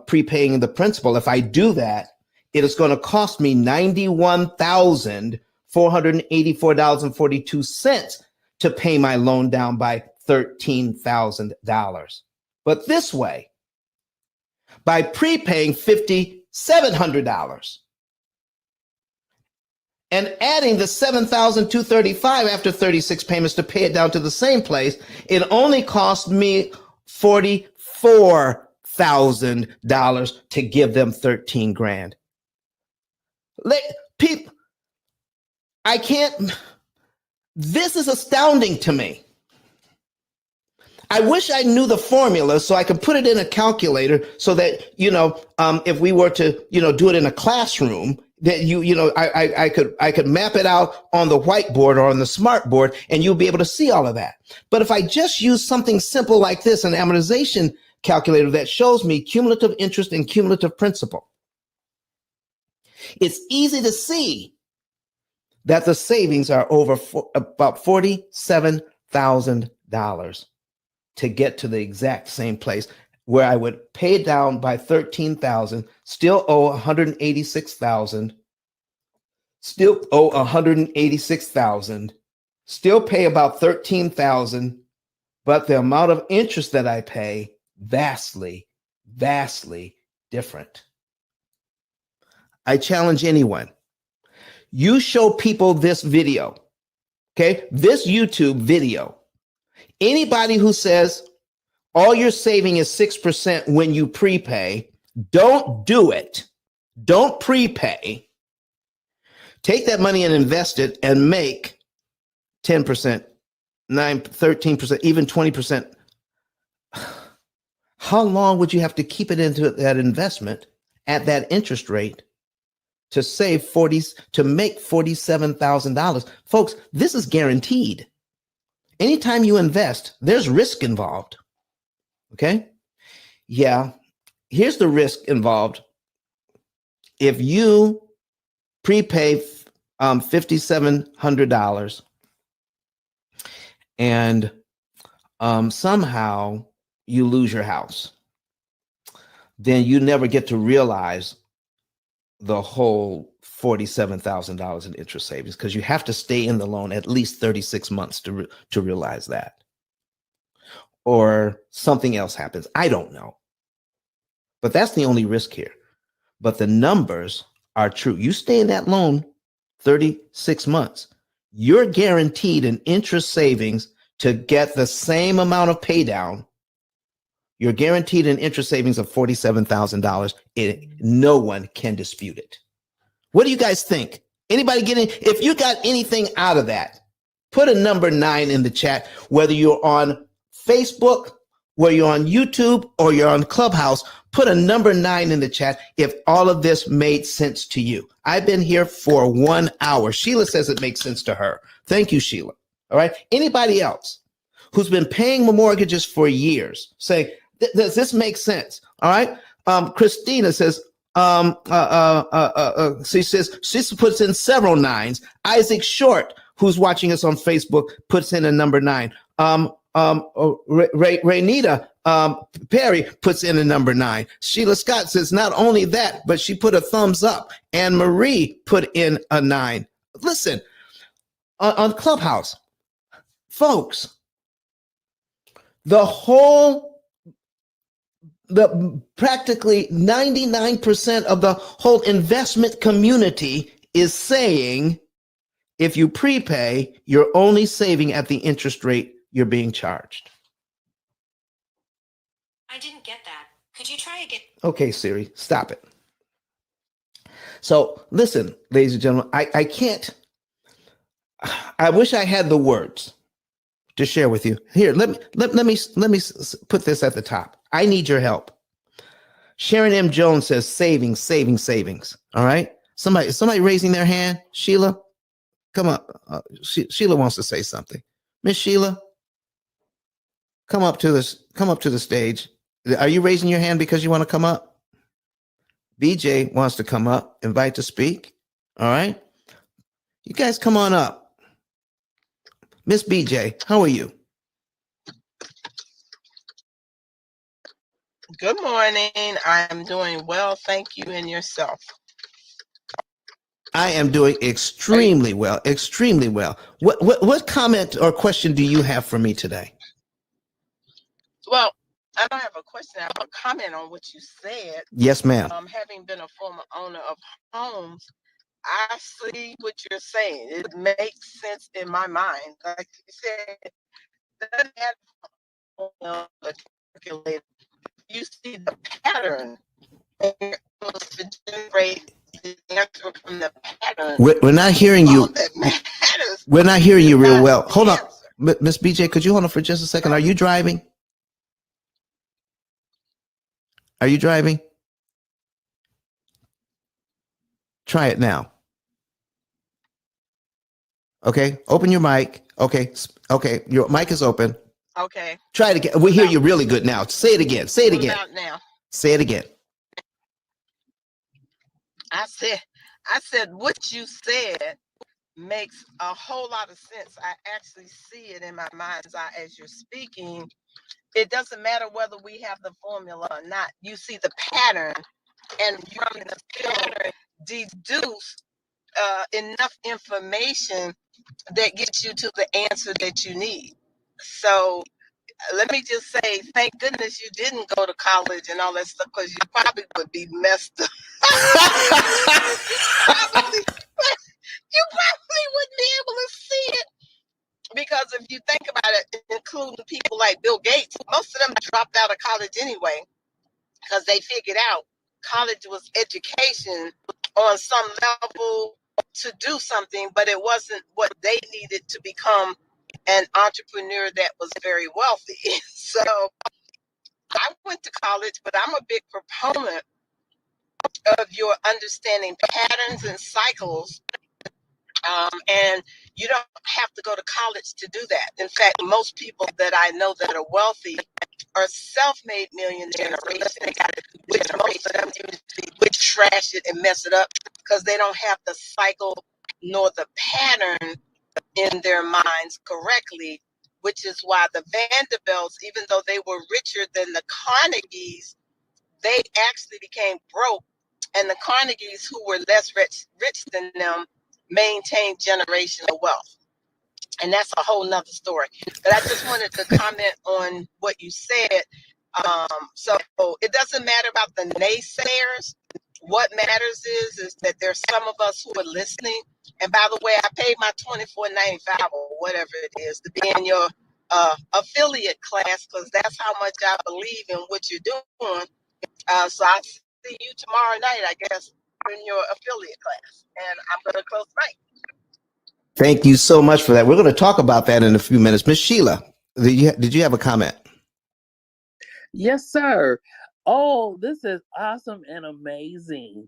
prepaying the principal. If I do that, it is going to cost me $91,484.42 to pay my loan down by $13,000. But this way, by prepaying $5,700 and adding the $7,235 after 36 payments to pay it down to the same place, it only cost me $44,000 to give them 13 grand. People, I can't. This is astounding to me. I wish I knew the formula so I could put it in a calculator so that, if we were to, do it in a classroom, that I could map it out on the whiteboard or on the smart board, and you'll be able to see all of that. But if I just use something simple like this, an amortization calculator that shows me cumulative interest and cumulative principal, it's easy to see that the savings are about $47,000 to get to the exact same place, where I would pay it down by 13,000, still owe 186,000, still owe 186,000, still pay about 13,000, but the amount of interest that I pay vastly, vastly different. I challenge anyone. You show people this video, okay? This YouTube video. Anybody who says all you're saving is 6% when you prepay, don't do it. Don't prepay. Take that money and invest it and make 10%, 9, 13%, even 20%. How long would you have to keep it into that investment at that interest rate to make $47,000? Folks, this is guaranteed. Anytime you invest, there's risk involved. Okay? Yeah. Here's the risk involved. If you prepay $5,700 and somehow you lose your house, then you never get to realize the whole $47,000 in interest savings, because you have to stay in the loan at least 36 months to realize that. Or something else happens. I don't know. But that's the only risk here. But the numbers are true. You stay in that loan 36 months, you're guaranteed an interest savings to get the same amount of pay down. You're guaranteed an interest savings of $47,000. No one can dispute it. What do you guys think? Anybody getting, if you got anything out of that, put a number 9 in the chat, whether you're on Facebook, whether you're on YouTube, or you're on Clubhouse. Put a number 9 in the chat if all of this made sense to you. I've been here for 1 hour. Sheila says it makes sense to her. Thank you, Sheila. All right. Anybody else who's been paying mortgages for years, say, does this make sense? All right. Christina says, she says, she puts in several 9s. Isaac Short, who's watching us on Facebook, puts in a number 9. Raynita Perry puts in a number 9. Sheila Scott says not only that, but she put a thumbs up. Anne Marie put in a 9. Listen, on Clubhouse, folks, practically 99% of the whole investment community is saying if you prepay, you're only saving at the interest rate you're being charged. I didn't get that. Could you try again? Okay, Siri, stop it. So listen, ladies and gentlemen, I can't, I wish I had the words to share with you. Here, let me put this at the top. I need your help. Sharon M. Jones says savings, savings, savings. All right. Somebody raising their hand. Sheila, come up. Sheila wants to say something. Miss Sheila, come up to the stage. Are you raising your hand because you want to come up? BJ wants to come up, invite to speak. All right. You guys come on up. Miss BJ, how are you? Good morning. I'm doing well. Thank you. And yourself? I am doing extremely well. Extremely well. What comment or question do you have for me today? Well, I don't have a question. I have a comment on what you said. Yes, ma'am. Having been a former owner of homes, I see what you're saying. It makes sense in my mind. Like you said, it doesn't have a calculator. You see the pattern and you're able to generate the answer from the pattern. We're not hearing All you. that matters We're not hearing you is real not well. Hold the on. answer. Miss BJ, could you hold on for just a second? Are you driving? Are you driving? Try it now. Okay. Open your mic. Okay. Okay. Your mic is open. Okay. Try it again. We What hear about you really good now. Say it again. Say it what again. about now? Say it again. I said what you said makes a whole lot of sense. I actually see it in my mind's eye as you're speaking. It doesn't matter whether we have the formula or not. You see the pattern, and from the pattern, deduce enough information that gets you to the answer that you need. So let me just say, thank goodness you didn't go to college and all that stuff, because you probably would be messed up. probably, you probably wouldn't be able to see it. Because if you think about it, including people like Bill Gates, most of them dropped out of college anyway, because they figured out college was education on some level to do something, but it wasn't what they needed to become an entrepreneur that was very wealthy. So I went to college, but I'm a big proponent of your understanding patterns and cycles. And you don't have to go to college to do that. In fact, most people that I know that are wealthy are self-made millionaires, which most of them would trash it and mess it up because they don't have the cycle nor the pattern in their minds correctly, which is why the Vanderbilts, even though they were richer than the Carnegies, they actually became broke, and the Carnegies, who were less rich than them, maintained generational wealth. And that's a whole nother story. But I just wanted to comment on what you said. So it doesn't matter about the naysayers. What matters is that there's some of us who are listening. And by the way, I paid my $24.95 or whatever it is to be in your affiliate class, because that's how much I believe in what you're doing. So I'll see you tomorrow night, I guess, in your affiliate class. And I'm going to close the mic. Thank you so much for that. We're going to talk about that in a few minutes. Miss Sheila, did you have a comment? Yes, sir. Oh, this is awesome and amazing.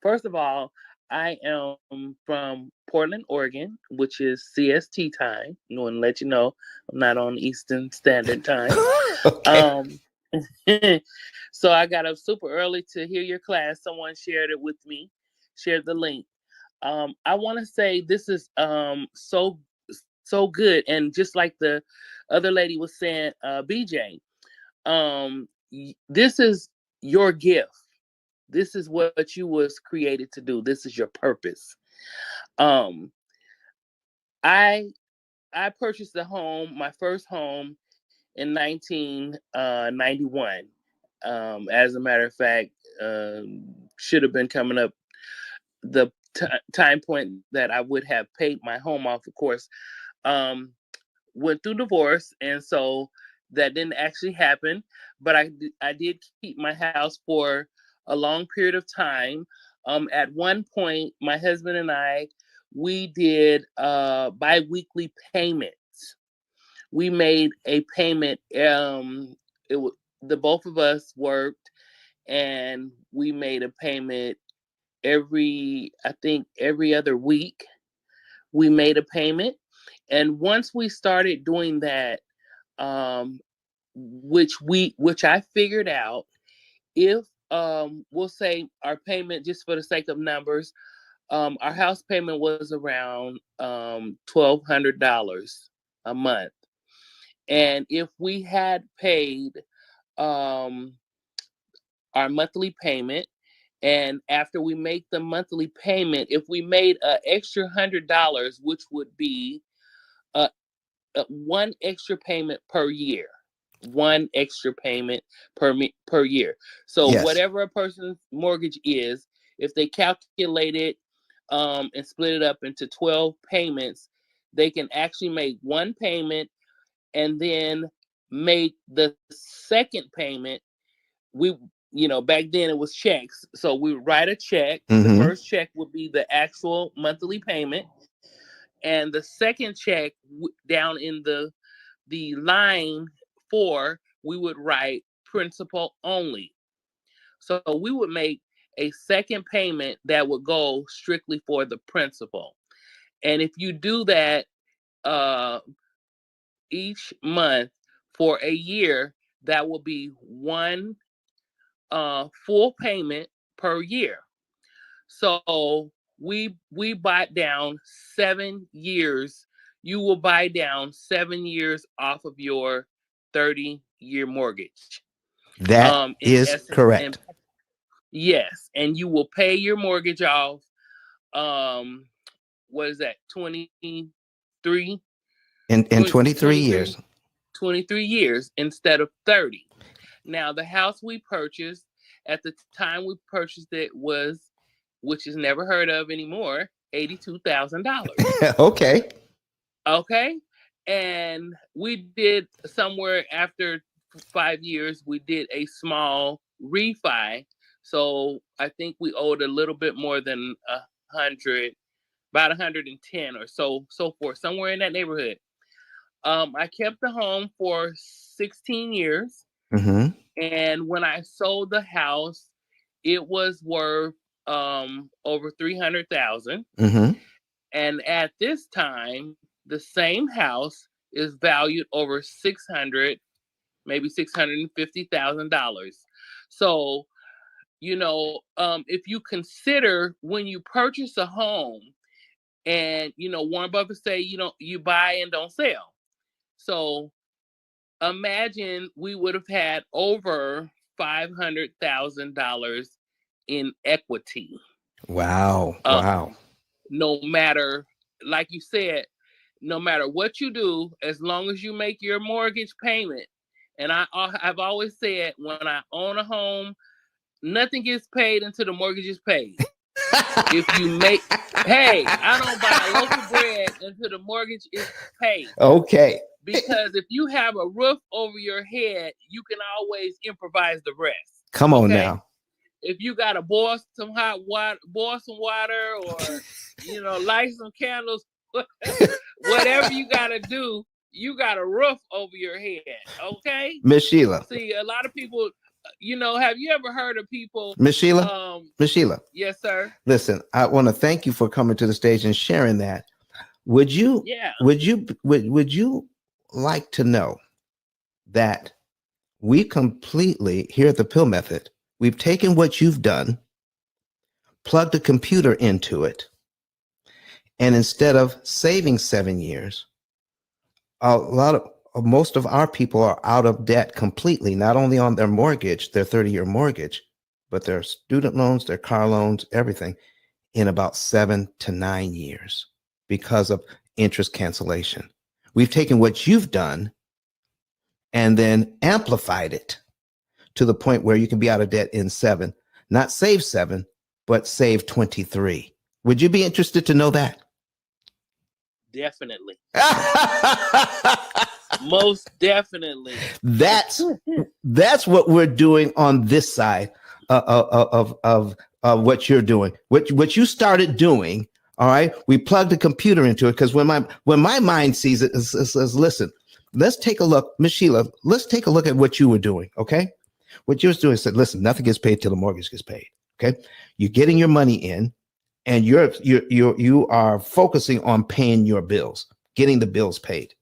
First of all, I am from Portland, Oregon, which is CST time. I want to let you know I'm not on Eastern Standard Time. Okay. So I got up super early to hear your class. Someone shared it with me, shared the link. I want to say this is so good, and just like the other lady was saying, BJ, this is your gift. This is what you was created to do. This is your purpose. Um, I I purchased a home, my first home, in 1991. As a matter of fact, should have been coming up the time point that I would have paid my home off. Of course, um, went through divorce, and so that didn't actually happen. But I did keep my house for a long period of time. At one point, my husband and we did bi-weekly payments. We made a payment. The both of us worked, and we made a payment I think every other week. We made a payment, and once we started doing that, um, which I figured out, if we'll say our payment, just for the sake of numbers, our house payment was around $1,200 a month, and if we had paid um, our monthly payment, and after we make the monthly payment, if we made an extra $100, which would be uh, one extra payment per year, one extra payment per year. So Yes. whatever a person's mortgage is, if they calculate it and split it up into 12 payments, they can actually make one payment and then make the second payment. Back then it was checks. So we would write a check. The first check would be the actual monthly payment. And the second check down in the line 4, we would write principal only. So we would make a second payment that would go strictly for the principal. And if you do that each month for a year, that will be one full payment per year. So we buy down 7 years. You will buy down 7 years off of your 30-year mortgage. That In is essence, correct. Yes, and you will pay your mortgage off. What is that? 23 In 23 years. 23 years instead of 30. Now, the house we purchased, at the time we purchased it, was, which is never heard of anymore, $82,000. Okay. Okay. And we did, somewhere after 5 years, we did a small refi. So I think we owed a little bit more than 100, about 110 or so forth, somewhere in that neighborhood. I kept the home for 16 years. And when I sold the house, it was worth over 300,000. And at this time, the same house is valued over 600, maybe $650,000. So, if you consider when you purchase a home, and Warren Buffett say, you buy and don't sell. So imagine we would have had over $500,000 in equity. Wow. Wow. No matter, like you said, no matter what you do, as long as you make your mortgage payment. And I've always said, when I own a home, nothing gets paid until the mortgage is paid. If you make, hey, I don't buy a loaf of bread until the mortgage is paid. Okay. Because if you have a roof over your head, you can always improvise the rest. Come on now. If you gotta boil some hot water, or light some candles, whatever you gotta do, you got a roof over your head. Okay, Miss Sheila. See, a lot of people, have you ever heard of people? Miss Sheila. Miss Sheila. Yes, sir. Listen, I want to thank you for coming to the stage and sharing that. Would you? Yeah. Would you like to know that we completely, here at the P.I.L.L Method, we've taken what you've done, plugged a computer into it, and instead of saving 7 years, most of our people are out of debt completely, not only on their mortgage, their 30-year mortgage, but their student loans, their car loans, everything, in about 7 to 9 years because of interest cancellation. We've taken what you've done and then amplified it to the point where you can be out of debt in 7, not save 7, but save 23. Would you be interested to know that? Definitely. Most definitely. That's what we're doing on this side of what you're doing. What you started doing. All right. We plugged a computer into it because when my mind sees it, it says, listen, let's take a look. Miss Sheila, let's take a look at what you were doing. Okay. What you was doing said, listen, nothing gets paid till the mortgage gets paid. Okay. You're getting your money in and you are focusing on paying your bills, getting the bills paid.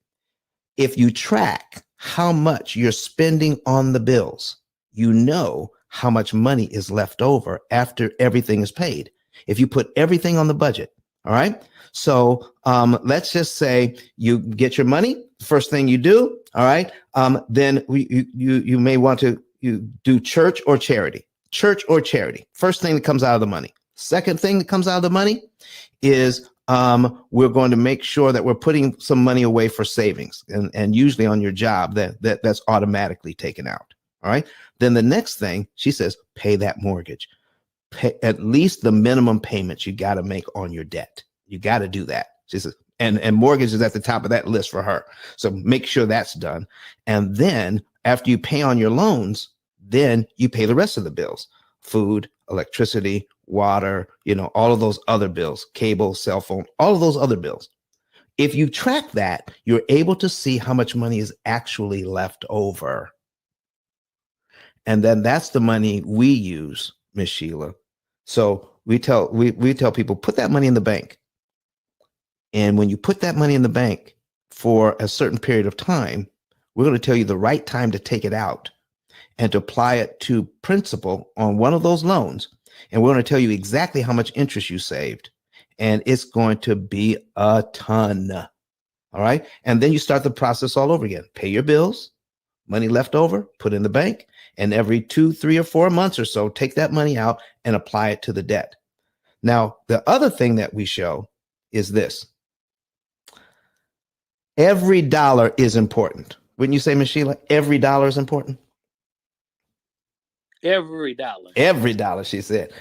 If you track how much you're spending on the bills, you know how much money is left over after everything is paid. If you put everything on the budget, all right? So let's just say you get your money, first thing you do, all right? Then you may want to do church or charity. Church or charity. First thing that comes out of the money. Second thing that comes out of the money is we're going to make sure that we're putting some money away for savings, and usually on your job that's automatically taken out. All right. Then the next thing she says, pay that mortgage. pay at least the minimum payments you got to make on your debt. You got to do that. She says, and mortgage is at the top of that list for her. So make sure that's done. And then after you pay on your loans, then you pay the rest of the bills, food, electricity, water, all of those other bills, cable, cell phone, all of those other bills. If you track that, you're able to see how much money is actually left over. And then that's the money we use, Miss Sheila. So we tell people, put that money in the bank. And when you put that money in the bank for a certain period of time, we're going to tell you the right time to take it out and to apply it to principal on one of those loans. And we're going to tell you exactly how much interest you saved. And it's going to be a ton. All right. And then you start the process all over again. Pay your bills, money left over, put in the bank. And every 2, 3, or 4 months or so, take that money out and apply it to the debt. Now, the other thing that we show is this. Every dollar is important. Wouldn't you say, Ms. Sheila, every dollar is important? Every dollar. Every dollar, she said.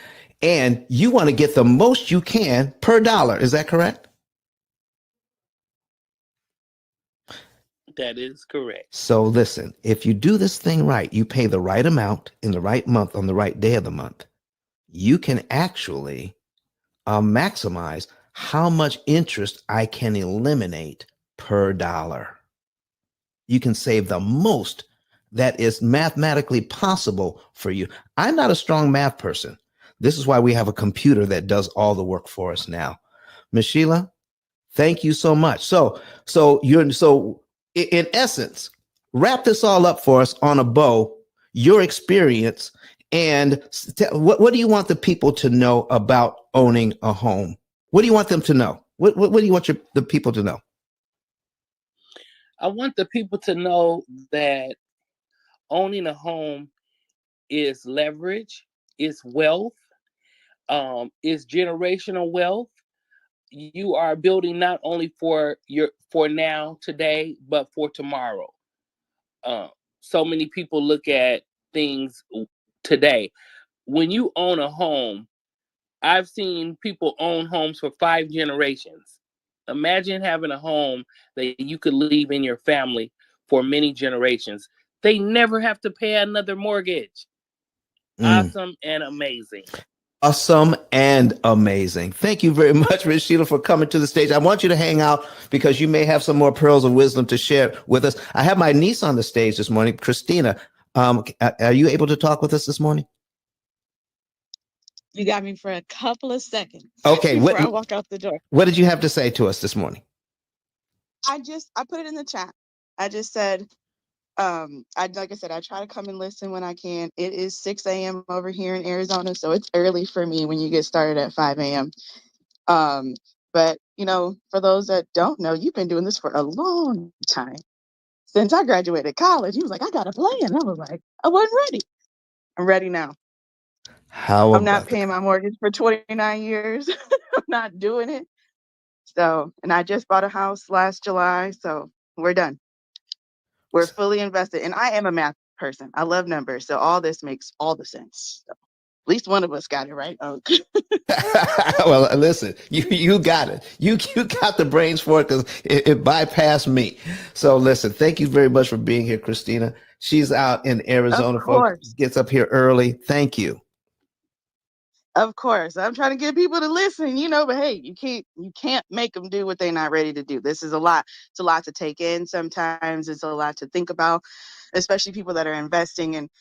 And you want to get the most you can per dollar. Is that correct? That is correct. So listen, if you do this thing right, you pay the right amount in the right month on the right day of the month, you can actually maximize how much interest I can eliminate per dollar. You can save the most that is mathematically possible for you. I'm not a strong math person. This is why we have a computer that does all the work for us now. Ms. Sheila, thank you so much. So in essence, wrap this all up for us on a bow, your experience, and what do you want the people to know about owning a home? What do you want them to know? What do you want the people to know? I want the people to know that owning a home is leverage, is wealth, is generational wealth. You are building not only for now, today, but for tomorrow. So many people look at things today. When you own a home, I've seen people own homes for 5 generations. Imagine having a home that you could leave in your family for many generations. They never have to pay another mortgage. Awesome and amazing. Awesome and amazing. Thank you very much, Ms. Sheila, for coming to the stage. I want you to hang out because you may have some more pearls of wisdom to share with us. I have my niece on the stage this morning, Christina. Are you able to talk with us this morning? You got me for a couple of seconds. Okay. Before I walk out the door. What did you have to say to us this morning? I put it in the chat. I just said, like I said, I try to come and listen when I can. It is 6 a.m. over here in Arizona, so it's early for me when you get started at 5 a.m. But for those that don't know, you've been doing this for a long time. Since I graduated college, he was like, I got a plan. I was like, I wasn't ready. I'm ready now. I'm not paying my mortgage for 29 years. I'm not doing it. So, and I just bought a house last July, so we're done. We're fully invested. And I am a math person. I love numbers. So all this makes all the sense. So at least one of us got it right. Oh. Well, listen, you got it. You got the brains for it because it bypassed me. So listen, thank you very much for being here, Christina. She's out in Arizona, folks. Gets up here early. Thank you. Of course. I'm trying to get people to listen, but hey, you can't make them do what they're not ready to do. This is a lot. It's a lot to take in. Sometimes it's a lot to think about, especially people that are investing and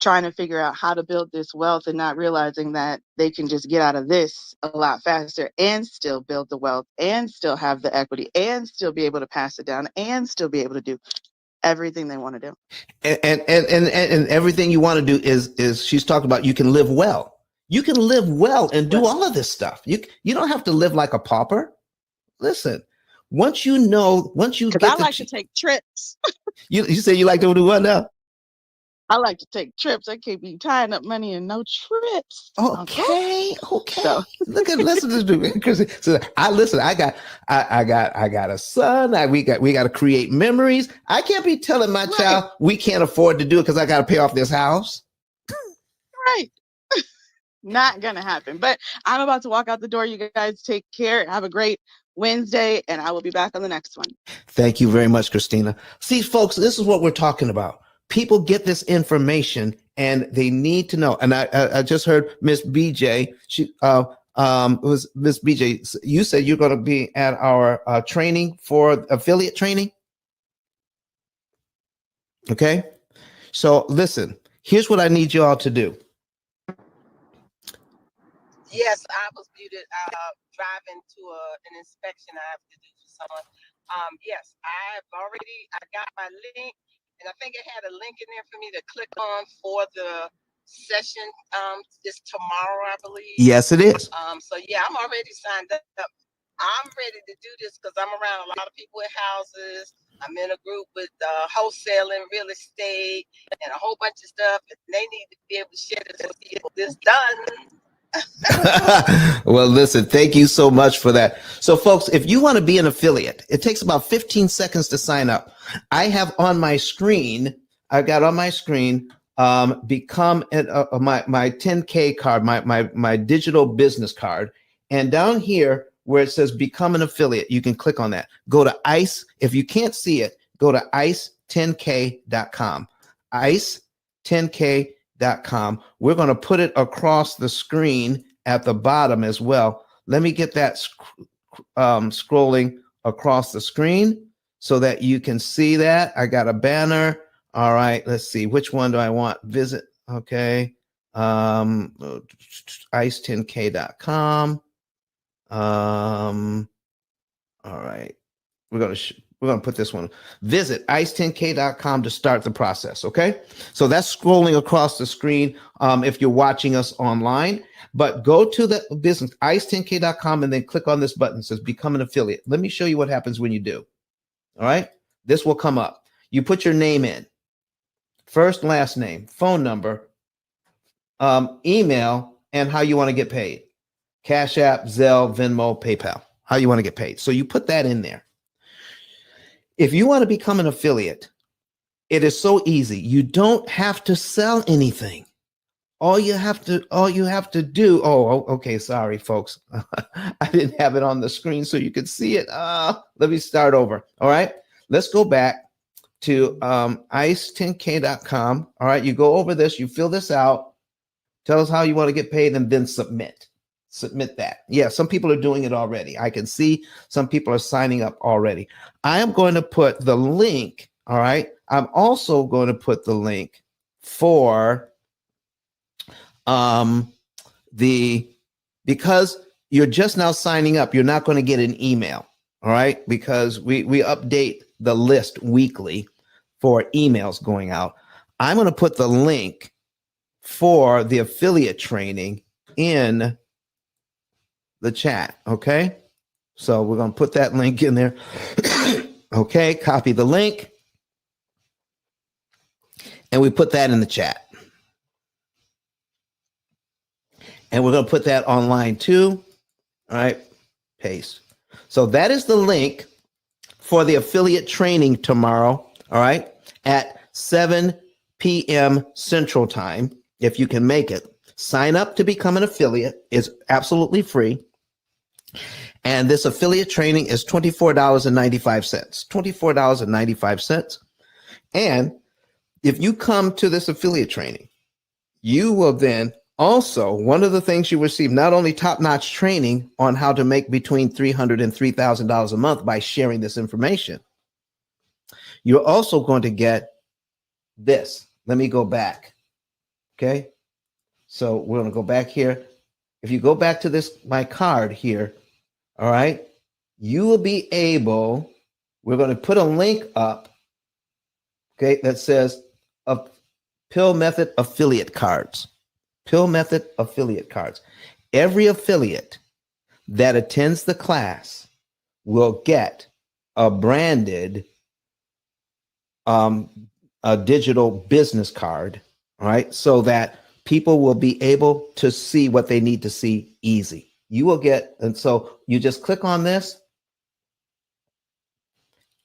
trying to figure out how to build this wealth and not realizing that they can just get out of this a lot faster and still build the wealth and still have the equity and still be able to pass it down and still be able to do everything they want to do. And everything you want to do is she's talked about you can live well. You can live well and do all of this stuff. You don't have to live like a pauper. Listen, once you get I like to take trips. You say you like to do what now? I like to take trips. I can't be tying up money and no trips. Okay. So. Listen to this, because I got a son. We got to create memories. I can't be telling my child we can't afford to do it because I got to pay off this house. Right. Not gonna happen. But I'm about to walk out the door. You guys take care. Have a great Wednesday, and I will be back on the next one. Thank you very much, Christina. See, folks, this is what we're talking about. People get this information and they need to know. And I just heard Miss BJ. She it was Miss BJ. You said you're going to be at our training for affiliate training. Okay. So listen. Here's what I need you all to do. Yes, I was muted. Driving to an inspection I have to do for someone. Yes, I got my link, and I think it had a link in there for me to click on for the session. It's tomorrow, I believe. Yes, it is. So yeah, I'm already signed up. I'm ready to do this because I'm around a lot of people with houses. I'm in a group with wholesaling, real estate, and a whole bunch of stuff. And they need to be able to share this with people. This done. Well, listen, thank you so much for that. So, folks, if you want to be an affiliate, it takes about 15 seconds to sign up. I have on my screen, become my 10K card, my digital business card. And down here where it says become an affiliate, you can click on that. Go to ICE. If you can't see it, go to ice10k.com. ice10k.com. We're going to put it across the screen at the bottom as well. Let me get that scrolling across the screen so that you can see that. I got a banner. All right, let's see. Which one do I want? Visit. Okay. Ice10k.com. All right. We're going to put this one. Visit ice10k.com to start the process. Okay. So that's scrolling across the screen if you're watching us online. But go to the business, ice10k.com, and then click on this button that says become an affiliate. Let me show you what happens when you do. All right. This will come up. You put your name in. First, last name, phone number, email, and how you want to get paid. Cash App, Zelle, Venmo, PayPal, how you want to get paid. So you put that in there. If you want to become an affiliate, it is so easy. You don't have to sell anything. All you have to do. Oh, okay. Sorry, folks. I didn't have it on the screen so you could see it. Let me start over. All right. Let's go back to ice10k.com. All right. You go over this, you fill this out, tell us how you want to get paid, and then submit. Submit that. Yeah, some people are doing it already. I can see some people are signing up already. I am going to put the link. All right. I'm also going to put the link for because you're just now signing up, you're not going to get an email. All right. Because we update the list weekly for emails going out. I'm going to put the link for the affiliate training in the chat. Okay. So we're going to put that link in there. Okay. Copy the link. And we put that in the chat. And we're going to put that online too. All right. Paste. So that is the link for the affiliate training tomorrow. All right. At 7 p.m. Central Time. If you can make it, sign up to become an affiliate. It's absolutely free. And this affiliate training is $24.95. $24.95. And if you come to this affiliate training, you will then also, one of the things you receive, not only top-notch training on how to make between $300 and $3,000 a month by sharing this information, you're also going to get this. Let me go back. Okay. So we're going to go back here. If you go back to this, my card here, all right, you will be able, we're going to put a link up, okay, that says P.I.L.L Method affiliate cards. P.I.L.L Method affiliate cards. Every affiliate that attends the class will get a branded a digital business card, all right, so that people will be able to see what they need to see easy. You will get, and so you just click on this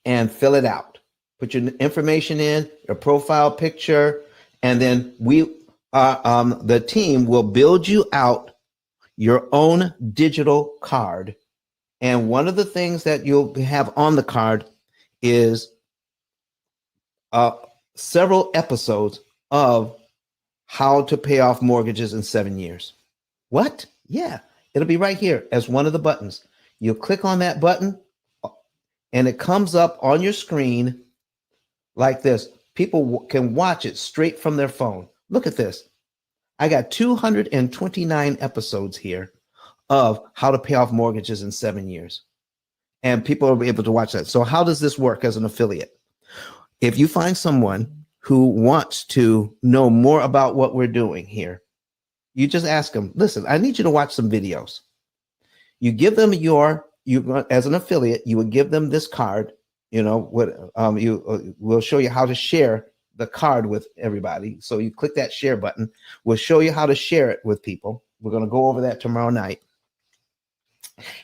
and fill it out. Put your information in, your profile picture, and then we the team will build you out your own digital card. And one of the things that you'll have on the card is several episodes of how to pay off mortgages in 7 years. What? Yeah, it'll be right here as one of the buttons. You'll click on that button and it comes up on your screen like this. People can watch it straight from their phone. Look at this. I got 229 episodes here of how to pay off mortgages in 7 years. And people will be able to watch that. So how does this work as an affiliate? If you find someone who wants to know more about what we're doing here, you just ask them, listen, I need you to watch some videos. You give them as an affiliate, you would give them this card, we'll show you how to share the card with everybody. So you click that share button. We'll show you how to share it with people. We're going to go over that tomorrow night.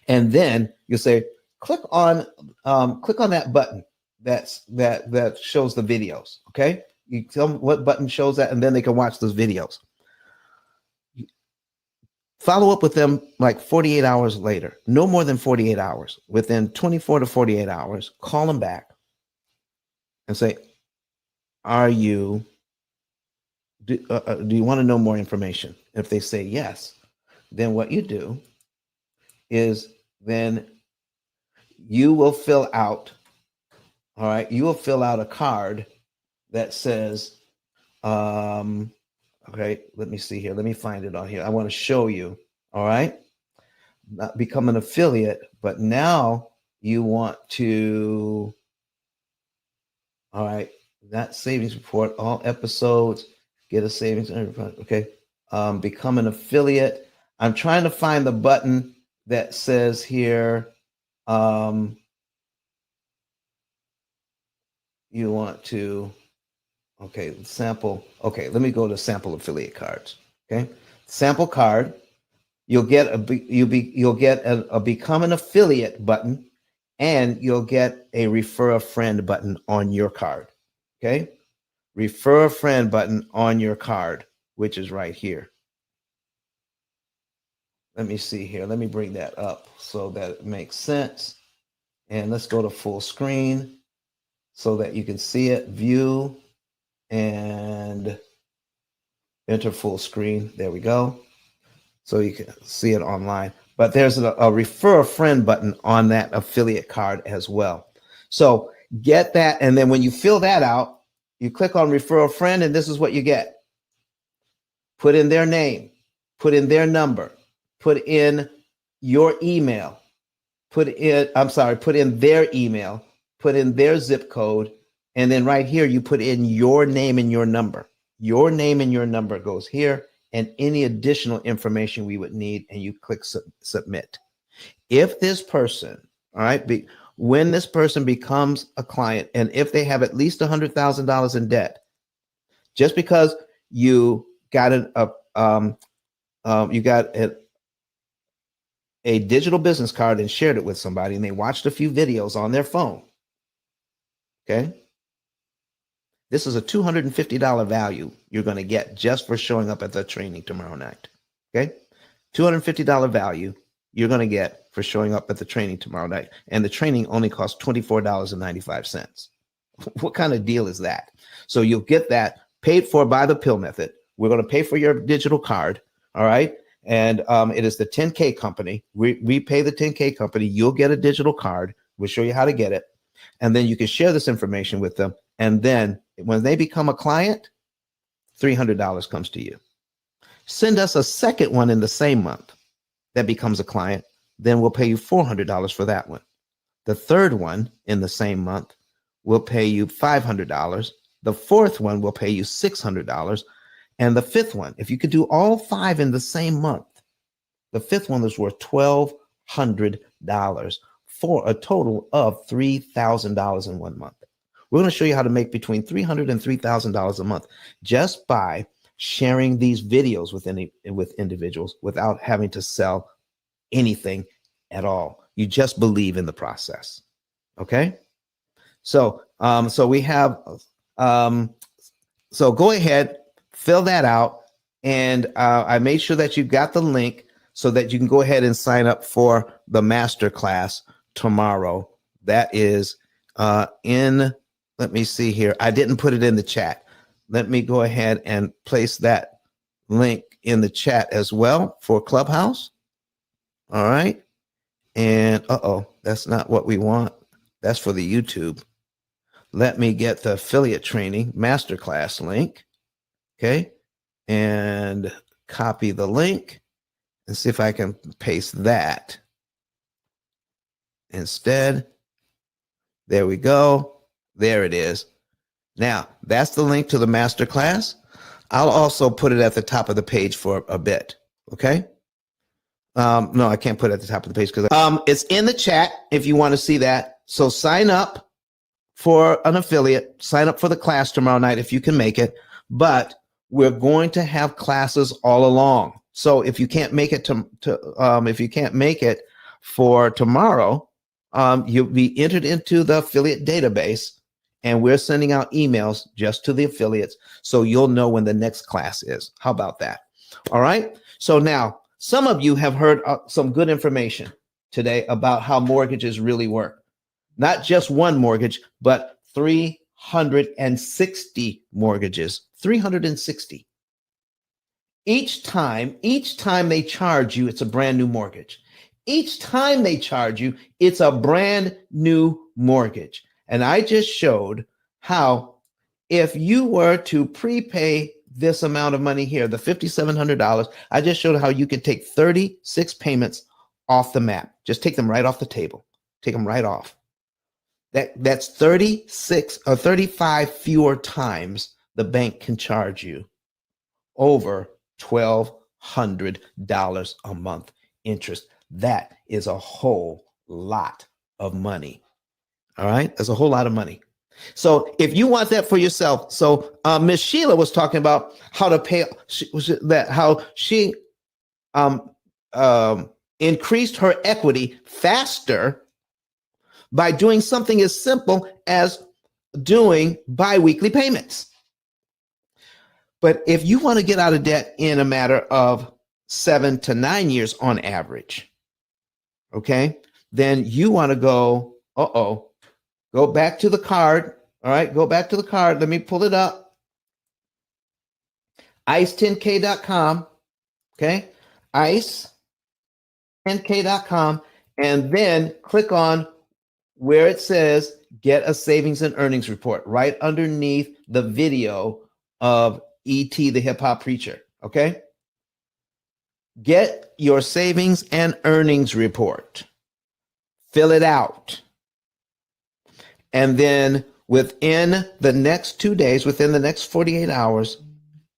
And then you say, click on that button that shows the videos. Okay. You tell them what button shows that, and then they can watch those videos. Follow up with them like 48 hours later, no more than 48 hours. Within 24 to 48 hours, call them back and say, do you want to know more information? If they say yes, then what you do is then you will fill out, all right, you will fill out a card that says, okay, let me see here. Let me find it on here. I want to show you, all right? Not become an affiliate, but now you want to, all right, that savings report, all episodes, get a savings, okay? Become an affiliate. I'm trying to find the button that says here, you want to, okay, sample. Okay, let me go to sample affiliate cards. Okay, sample card. You'll get a become an affiliate button, and you'll get a refer a friend button on your card. Okay, refer a friend button on your card, which is right here. Let me see here. Let me bring that up so that it makes sense. And let's go to full screen so that you can see it. View and enter full screen. There we go. So you can see it online. But there's a refer a friend button on that affiliate card as well. So get that. And then when you fill that out, you click on refer a friend, and this is what you get. Put in their name, put in their number, put in your email, put in their email, put in their zip code. And then right here, you put in your name and your number. Your name and your number goes here, and any additional information we would need, and you click submit. If this person, all right, when this person becomes a client, and if they have at least $100,000 in debt, just because you got a digital business card and shared it with somebody, and they watched a few videos on their phone, okay? This is a $250 value you're going to get just for showing up at the training tomorrow night. Okay. $250 value you're going to get for showing up at the training tomorrow night. And the training only costs $24.95. What kind of deal is that? So you'll get that paid for by the P.I.L.L method. We're going to pay for your digital card. All right. And it is the 10K company. We pay the 10K company. You'll get a digital card. We'll show you how to get it. And then you can share this information with them. And then when they become a client, $300 comes to you. Send us a second one in the same month that becomes a client. Then we'll pay you $400 for that one. The third one in the same month will pay you $500. The fourth one will pay you $600. And the fifth one, if you could do all 5 in the same month, the fifth one is worth $1,200 for a total of $3,000 in 1 month. We're going to show you how to make between $300 and $3,000 a month just by sharing these videos with individuals without having to sell anything at all. You just believe in the process. Okay. So, we have, so go ahead, fill that out, And I made sure that you got the link so that you can go ahead and sign up for the master class tomorrow. That is let me see here. I didn't put it in the chat. Let me go ahead and place that link in the chat as well for Clubhouse. All right. And that's not what we want. That's for the YouTube. Let me get the affiliate training masterclass link. Okay. And copy the link and see if I can paste that instead. There we go. There it is. Now, that's the link to the masterclass. I'll also put it at the top of the page for a bit. Okay. No, I can't put it at the top of the page because it's in the chat if you want to see that. So sign up for an affiliate, sign up for the class tomorrow night if you can make it. But we're going to have classes all along. So if you can't make it if you can't make it for tomorrow, you'll be entered into the affiliate database, and we're sending out emails just to the affiliates so you'll know when the next class is. How about that? All right. So now some of you have heard some good information today about how mortgages really work. Not just one mortgage, but 360 mortgages. 360. Each time they charge you, it's a brand new mortgage. Each time they charge you, it's a brand new mortgage. And I just showed how if you were to prepay this amount of money here, the $5,700, I just showed how you can take 36 payments off the map. Just take them right off the table. Take them right off. That's 36 or 35 fewer times the bank can charge you over $1,200 a month interest. That is a whole lot of money. All right. That's a whole lot of money. So if you want that for yourself, so Miss Sheila was talking about how to pay how she increased her equity faster by doing something as simple as doing biweekly payments. But if you want to get out of debt in a matter of 7 to 9 years on average, okay, then you want to go back to the card. All right, go back to the card. Let me pull it up. ice10k.com. Okay, ice10k.com, and then click on where it says get a savings and earnings report right underneath the video of E.T. the hip hop preacher. Okay. Get your savings and earnings report. Fill it out. And then within the next 2 days, within the next 48 hours,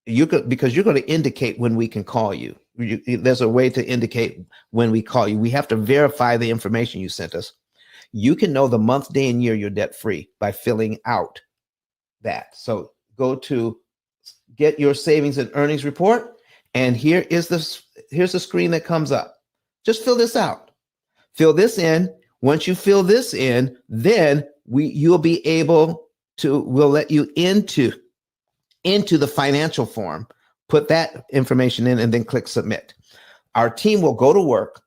because you're going to indicate when we can call you. There's a way to indicate when we call you. We have to verify the information you sent us. You can know the month, day, and year you're debt free by filling out that. So go to get your savings and earnings report, and here's the screen that comes up. Just fill this out. Fill this in. Once you fill this in, then you'll be able to. We'll let you into the financial form. Put that information in, and then click submit. Our team will go to work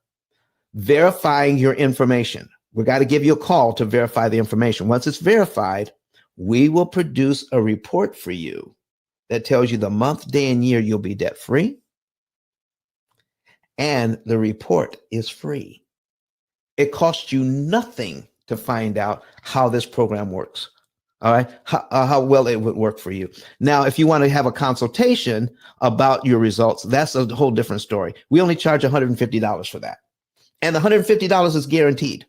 verifying your information. We got to give you a call to verify the information. Once it's verified, we will produce a report for you that tells you the month, day, and year you'll be debt free. And the report is free. It costs you nothing to find out how this program works. All right. How well it would work for you. Now, if you want to have a consultation about your results, that's a whole different story. We only charge $150 for that. And the $150 is guaranteed.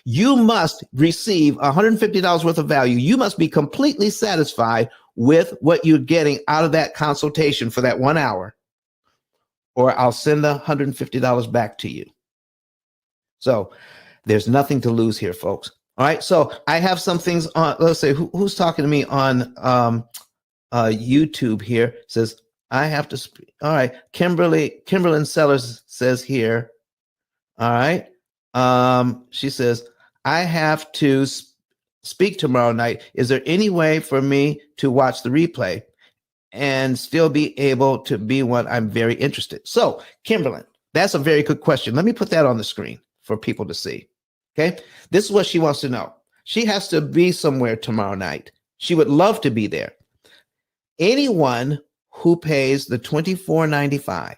You must receive $150 worth of value. You must be completely satisfied with what you're getting out of that consultation for that 1 hour, or I'll send the $150 back to you. So there's nothing to lose here, folks. All right. So I have some things on, let's say, who's talking to me on YouTube here says, I have to speak. All right. Kimberly Sellers says here. All right. She says, I have to speak tomorrow night. Is there any way for me to watch the replay? and still be able to be one? I'm very interested. So, Kimberly, that's a very good question. Let me put that on the screen for people to see. Okay. This is what she wants to know. She has to be somewhere tomorrow night. She would love to be there. Anyone who pays the $24.95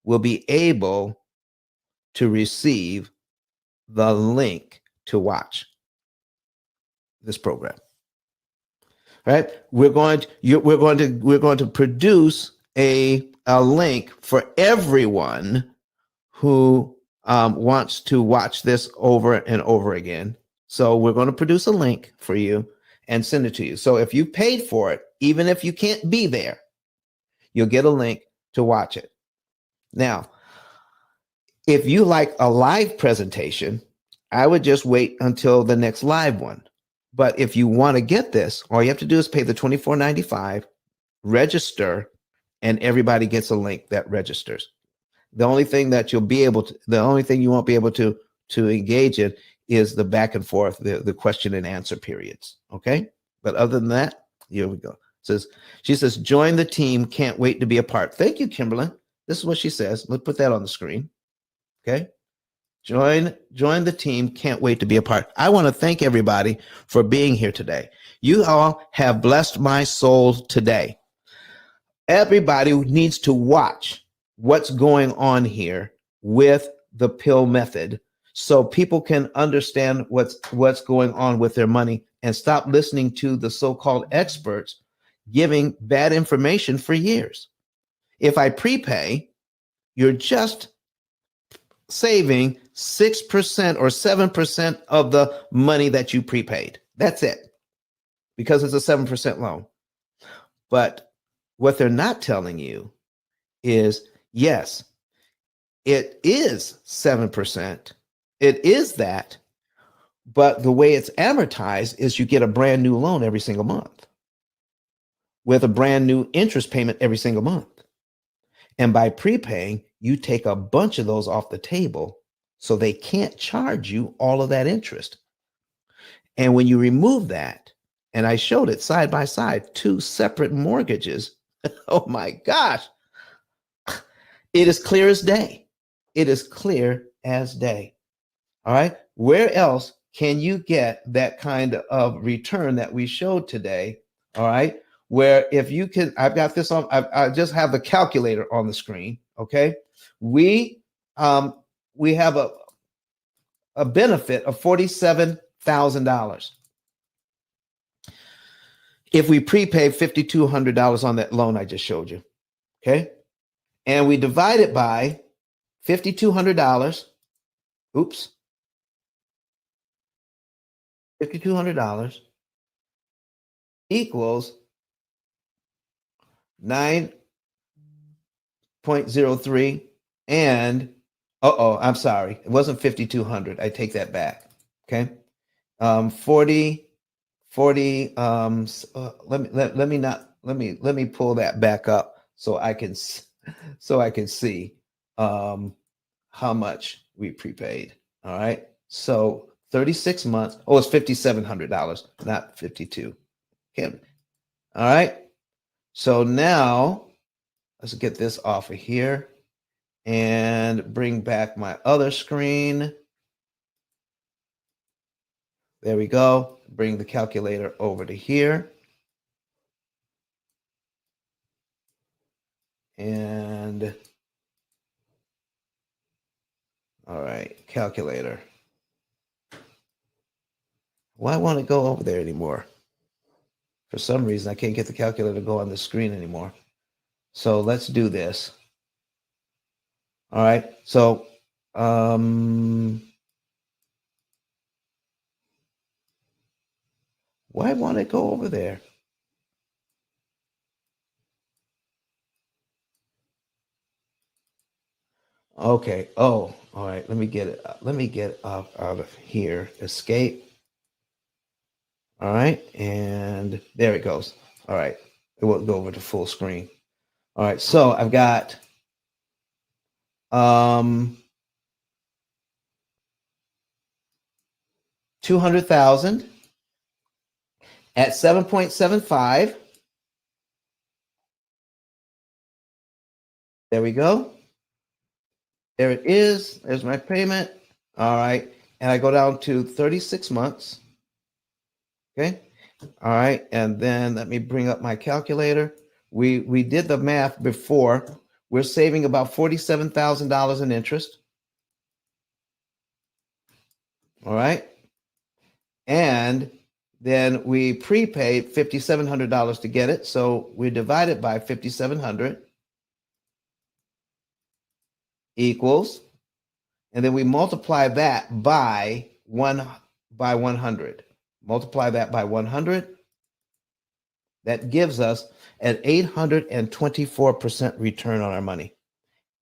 will be able to receive the link to watch this program. All right, we're going to produce a link for everyone who wants to watch this over and over again. So we're going to produce a link for you and send it to you. So if you paid for it, even if you can't be there, you'll get a link to watch it. Now, if you like a live presentation, I would just wait until the next live one. But if you want to get this, all you have to do is pay the $24.95, register, and everybody gets a link that registers. The only thing that you'll be able to, the only thing you won't be able to engage in is the back and forth, the question and answer periods. Okay. But other than that, here we go. She says, join the team. Can't wait to be a part. Thank you, Kimberly. This is what she says. Let's put that on the screen. Okay. Join the team. Can't wait to be a part. I want to thank everybody for being here today. You all have blessed my soul today. Everybody needs to watch what's going on here with the P.I.L.L method so people can understand what's going on with their money and stop listening to the so-called experts giving bad information for years. If I prepay, you're just saving 6% or 7% of the money that you prepaid. That's it, because it's a 7% loan. But what they're not telling you is, yes, it is 7%. It is that. But the way it's amortized is you get a brand new loan every single month with a brand new interest payment every single month. And by prepaying, you take a bunch of those off the table so they can't charge you all of that interest. And when you remove that, and I showed it side by side, two separate mortgages, oh my gosh, it is clear as day. It is clear as day. All right. Where else can you get that kind of return that we showed today? All right. Where if you can, I've got this on, I just have the calculator on the screen. Okay. We have a benefit of $47,000 if we prepay $5,200 on that loan I just showed you. Okay. And we divide it by $5,200. Oops. $5,200 equals 9.03. And I'm sorry, it wasn't 5,200. I take that back. Okay. 40. Let me pull that back up so I can see how much we prepaid. All right. So 36 months. Oh, it's $5,700, not 52. Okay. All right. So now let's get this off of here and bring back my other screen. There we go. Bring the calculator over to here. And all right, calculator. Why won't it go over there anymore? For some reason, I can't get the calculator to go on the screen anymore. So let's do this. All right. So why won't it go over there? Okay. Oh, all right. Let me get it. Let me get out of here. Escape. All right. And there it goes. All right. It won't go over to full screen. All right. So I've got 200,000 at 7.75. There we go. There it is. There's my payment. All right. And I go down to 36 months. Okay. All right. And then let me bring up my calculator. We did the math before. We're saving about $47,000 in interest. All right. And then we prepaid $5,700 to get it. So we divide it by 5,700 equals, and then we multiply that by 100. Multiply that by 100. That gives us an 824% return on our money.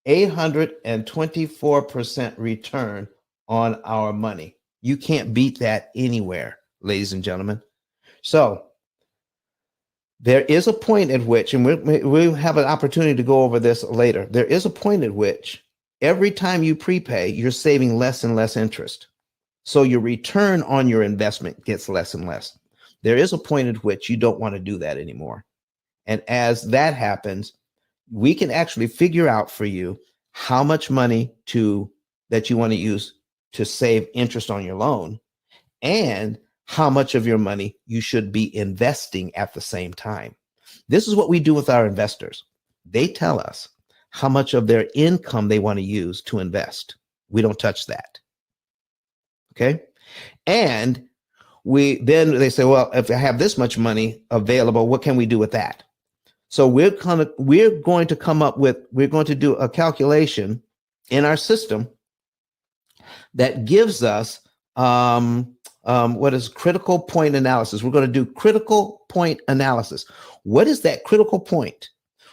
824% return on our money. You can't beat that anywhere, ladies and gentlemen. So there is a point at which, and we'll have an opportunity to go over this later. There is a point at which every time you prepay, you're saving less and less interest. So your return on your investment gets less and less. There is a point at which you don't want to do that anymore. And as that happens, we can actually figure out for you how much money that you want to use to save interest on your loan, and how much of your money you should be investing at the same time. This is what we do with our investors. They tell us how much of their income they want to use to invest. We don't touch that. Okay. And they say, well, if I have this much money available, what can we do with that? So we're going to do a calculation in our system that gives us what is critical point analysis. We're going to do critical point analysis. What is that critical point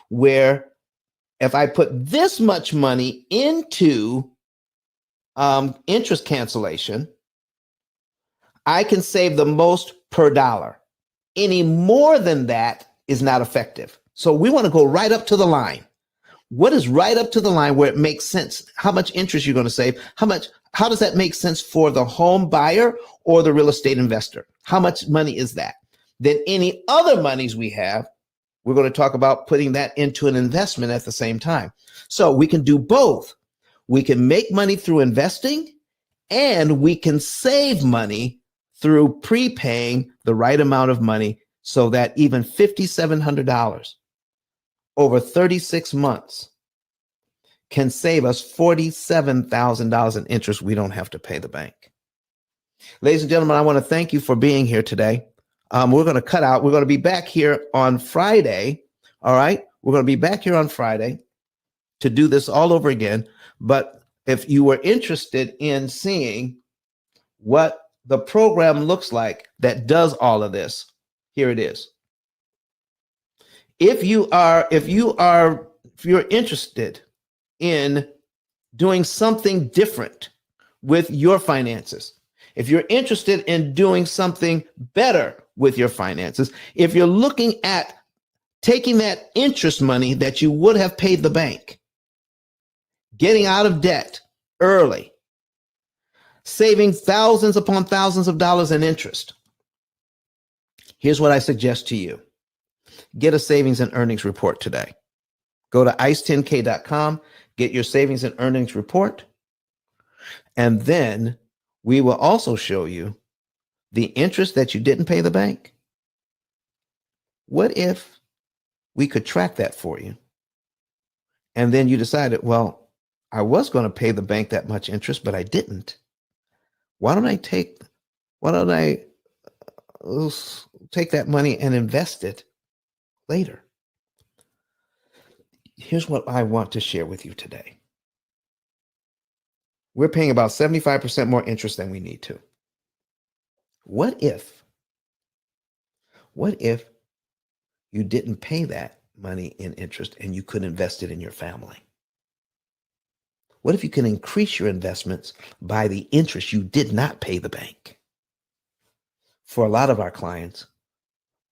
where if I put this much money into interest cancellation, I can save the most per dollar? Any more than that is not effective. So we want to go right up to the line. What is right up to the line where it makes sense? How much interest you're going to save? How does that make sense for the home buyer or the real estate investor? How much money is that? Then any other monies we have, we're going to talk about putting that into an investment at the same time. So we can do both. We can make money through investing, and we can save money through prepaying the right amount of money, so that even $5,700 over 36 months can save us $47,000 in interest we don't have to pay the bank. Ladies and gentlemen, I want to thank you for being here today. We're going to cut out. We're going to be back here on Friday. All right. We're going to be back here on Friday to do this all over again. But if you were interested in seeing what the program looks like that does all of this, here it is. If you're interested in doing something different with your finances, if you're interested in doing something better with your finances, if you're looking at taking that interest money that you would have paid the bank, getting out of debt early, saving thousands upon thousands of dollars in interest, here's what I suggest to you. Get a savings and earnings report today. Go to ice10k.com, get your savings and earnings report, and then we will also show you the interest that you didn't pay the bank. What if we could track that for you? And then you decided, well, I was going to pay the bank that much interest, but I didn't. Why don't I take that money and invest it later? Here's what I want to share with you today. We're paying about 75% more interest than we need to. What if you didn't pay that money in interest and you could invest it in your family? What if you can increase your investments by the interest you did not pay the bank? For a lot of our clients,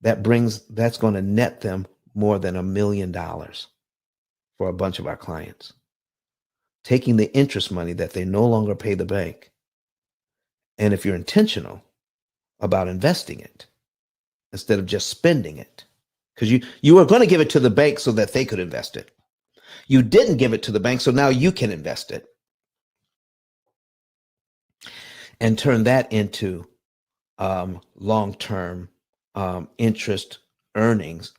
that's going to net them more than $1 million for a bunch of our clients. Taking the interest money that they no longer pay the bank, and if you're intentional about investing it instead of just spending it, because you were going to give it to the bank so that they could invest it. You didn't give it to the bank, so now you can invest it and turn that into long-term interest earnings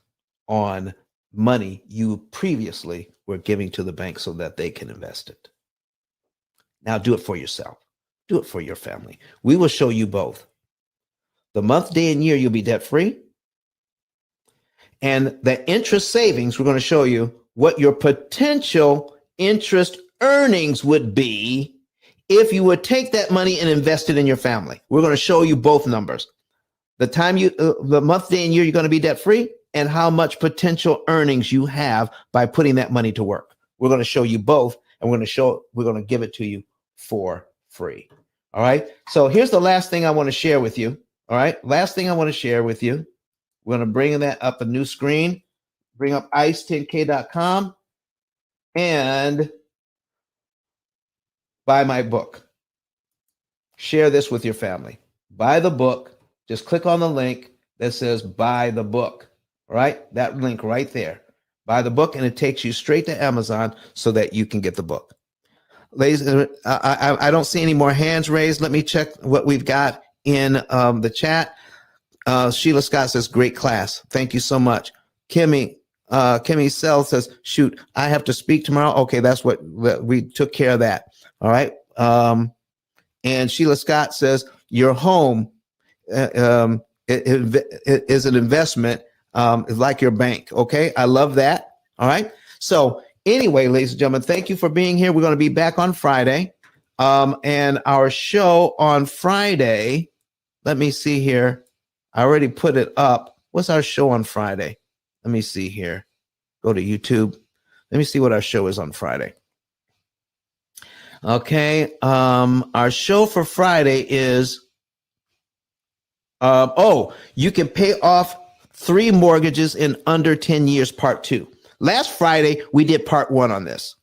on money you previously were giving to the bank so that they can invest it. Now do it for yourself. Do it for your family. We will show you both. The month, day, and year, you'll be debt-free. And the interest savings, we're going to show you what your potential interest earnings would be if you would take that money and invest it in your family. We're going to show you both numbers. The time the month, day, and year you're going to be debt-free, and how much potential earnings you have by putting that money to work. We're going to show you both, and we're going to give it to you for free. All right. So here's the last thing I want to share with you. All right. Last thing I want to share with you. We're going to bring that up a new screen, bring up ice10k.com and buy my book. Share this with your family. Buy the book. Just click on the link that says buy the book. All right. That link right there. Buy the book, and it takes you straight to Amazon so that you can get the book. Ladies, I don't see any more hands raised. Let me check what we've got in the chat. Sheila Scott says, great class. Thank you so much. Kimmy Sell says, shoot, I have to speak tomorrow. Okay, that's what we took care of that. All right. And Sheila Scott says, your home is an investment like your bank. Okay, I love that. All right. So anyway, ladies and gentlemen, thank you for being here. We're going to be back on Friday. And our show on Friday, let me see here. I already put it up. What's our show on Friday? Let me see here. Go to YouTube. Let me see what our show is on Friday. Okay. Our show for Friday is, you can pay off 3 mortgages in under 10 years, part 2. Last Friday, we did part 1 on this.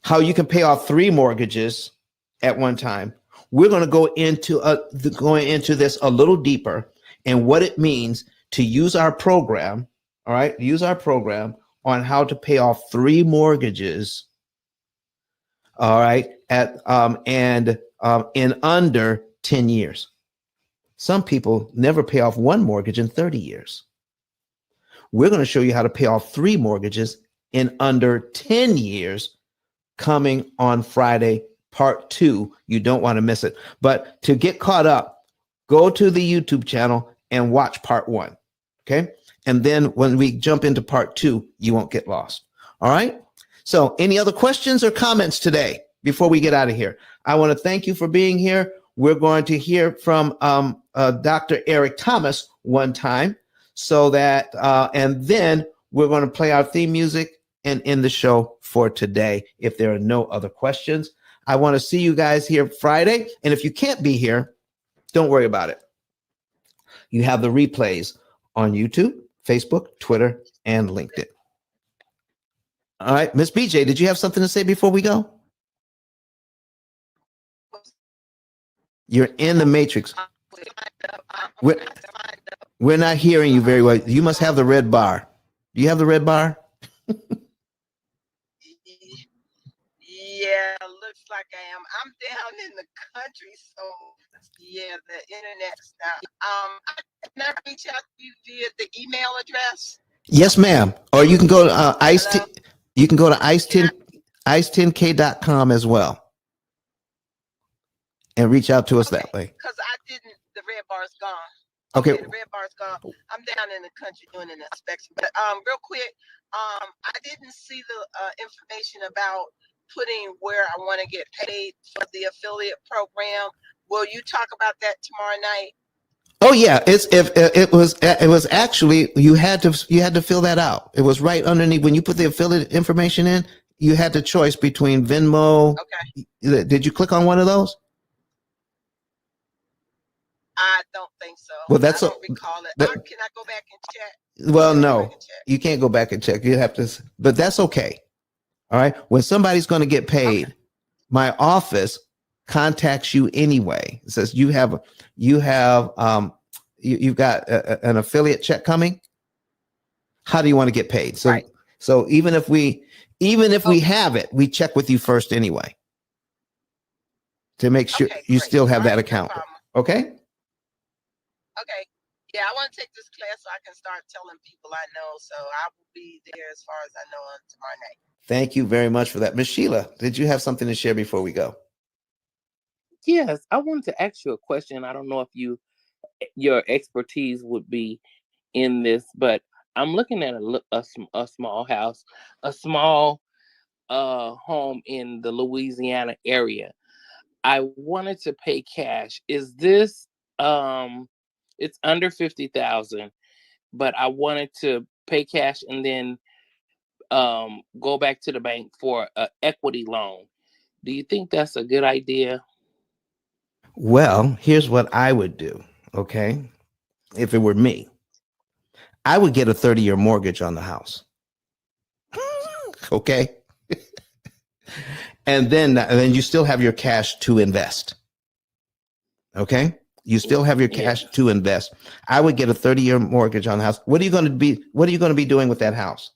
How you can pay off 3 mortgages at one time. We're going to go into this a little deeper and what it means to use our program. All right, use our program on how to pay off 3 mortgages. All right, in under 10 years. Some people never pay off 1 mortgage in 30 years. We're going to show you how to pay off 3 mortgages in under 10 years coming on Friday, part 2. You don't want to miss it. But to get caught up, go to the YouTube channel and watch part 1. Okay. And then when we jump into part 2, you won't get lost. All right. So any other questions or comments today before we get out of here? I want to thank you for being here. We're going to hear from Dr. Eric Thomas one time so that, and then we're going to play our theme music and end the show for today if there are no other questions. I want to see you guys here Friday. And if you can't be here, don't worry about it. You have the replays on YouTube, Facebook, Twitter, and LinkedIn. All right, Miss BJ, did you have something to say before we go? You're in the matrix. We're not hearing you very well. You must have the red bar. Do you have the red bar? Yeah, looks like I am. I'm down in the country, so yeah, the internet's down. Can I reach out to you via the email address? Yes, ma'am. Or you can go to you can go to ice10k.com as well and reach out to us that way. Because the red bar's gone. Okay. The red bar's gone. I'm down in the country doing an inspection. But real quick, I didn't see the information about putting where I want to get paid for the affiliate program. Will you talk about that tomorrow night? Oh yeah, it was actually you had to fill that out. It was right underneath when you put the affiliate information in. You had the choice between Venmo. Okay. Did you click on one of those? I don't think so. Well, I don't recall it. Can I go back and check? Well, no, you can't go back and check. You have to, but that's okay. All right. When somebody's going to get paid, my office contacts you anyway. It says you've got an affiliate check coming. How do you want to get paid? So So even if we have it, we check with you first anyway to make sure Okay, you great. still have All that right, no account. problem. Okay? Okay. Yeah, I want to take this class so I can start telling people I know. So I will be there as far as I know on tomorrow night. Thank you very much for that. Miss Sheila, did you have something to share before we go? Yes, I wanted to ask you a question. I don't know if your expertise would be in this, but I'm looking at a small house, a small home in the Louisiana area. I wanted to pay cash. Is this it's under 50,000, but I wanted to pay cash and then go back to the bank for an equity loan. Do you think that's a good idea? Well, here's what I would do. Okay. If it were me, I would get a 30-year mortgage on the house. Okay. And then you still have your cash to invest. Okay. You still have your cash Yes. to invest. I would get a 30-year mortgage on the house. What are you going to be doing with that house?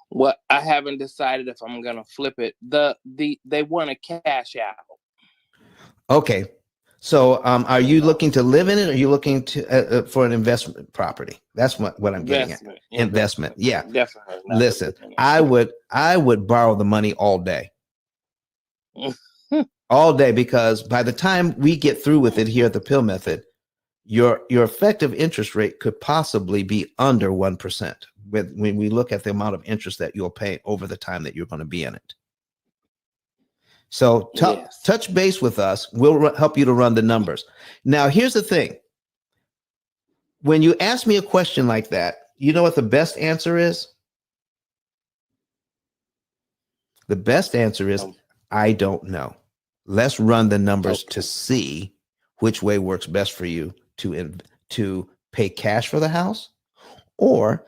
Well, I haven't decided if I'm gonna flip it. They want to cash out. Okay. So are you looking to live in it? Or are you looking to for an investment property? That's what I'm getting at. Investment. Yeah. Definitely not Listen, living I would borrow the money all day. All day, because by the time we get through with it here at the P.I.L.L method, your effective interest rate could possibly be under 1% when we look at the amount of interest that you'll pay over the time that you're going to be in it. So Yes. touch base with us. We'll help you to run the numbers. Now, here's the thing. When you ask me a question like that, you know what the best answer is? The best answer is, I don't know. Let's run the numbers to see which way works best for you to pay cash for the house or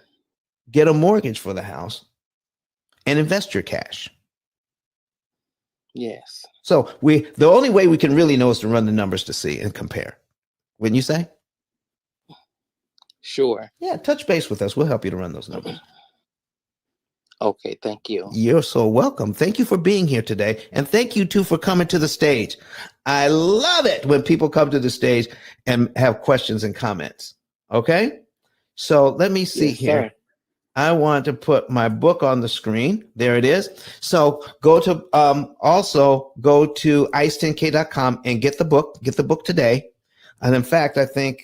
get a mortgage for the house and invest your cash. Yes. So the only way we can really know is to run the numbers to see and compare. Wouldn't you say? Sure. Yeah, touch base with us. We'll help you to run those numbers. Okay, thank you. You're so welcome. Thank you for being here today. And thank you too for coming to the stage. I love it when people come to the stage and have questions and comments. Okay? So let me see here. Sir. I want to put my book on the screen. There it is. So also go to ice10k.com and get the book. Get the book today. And in fact, I think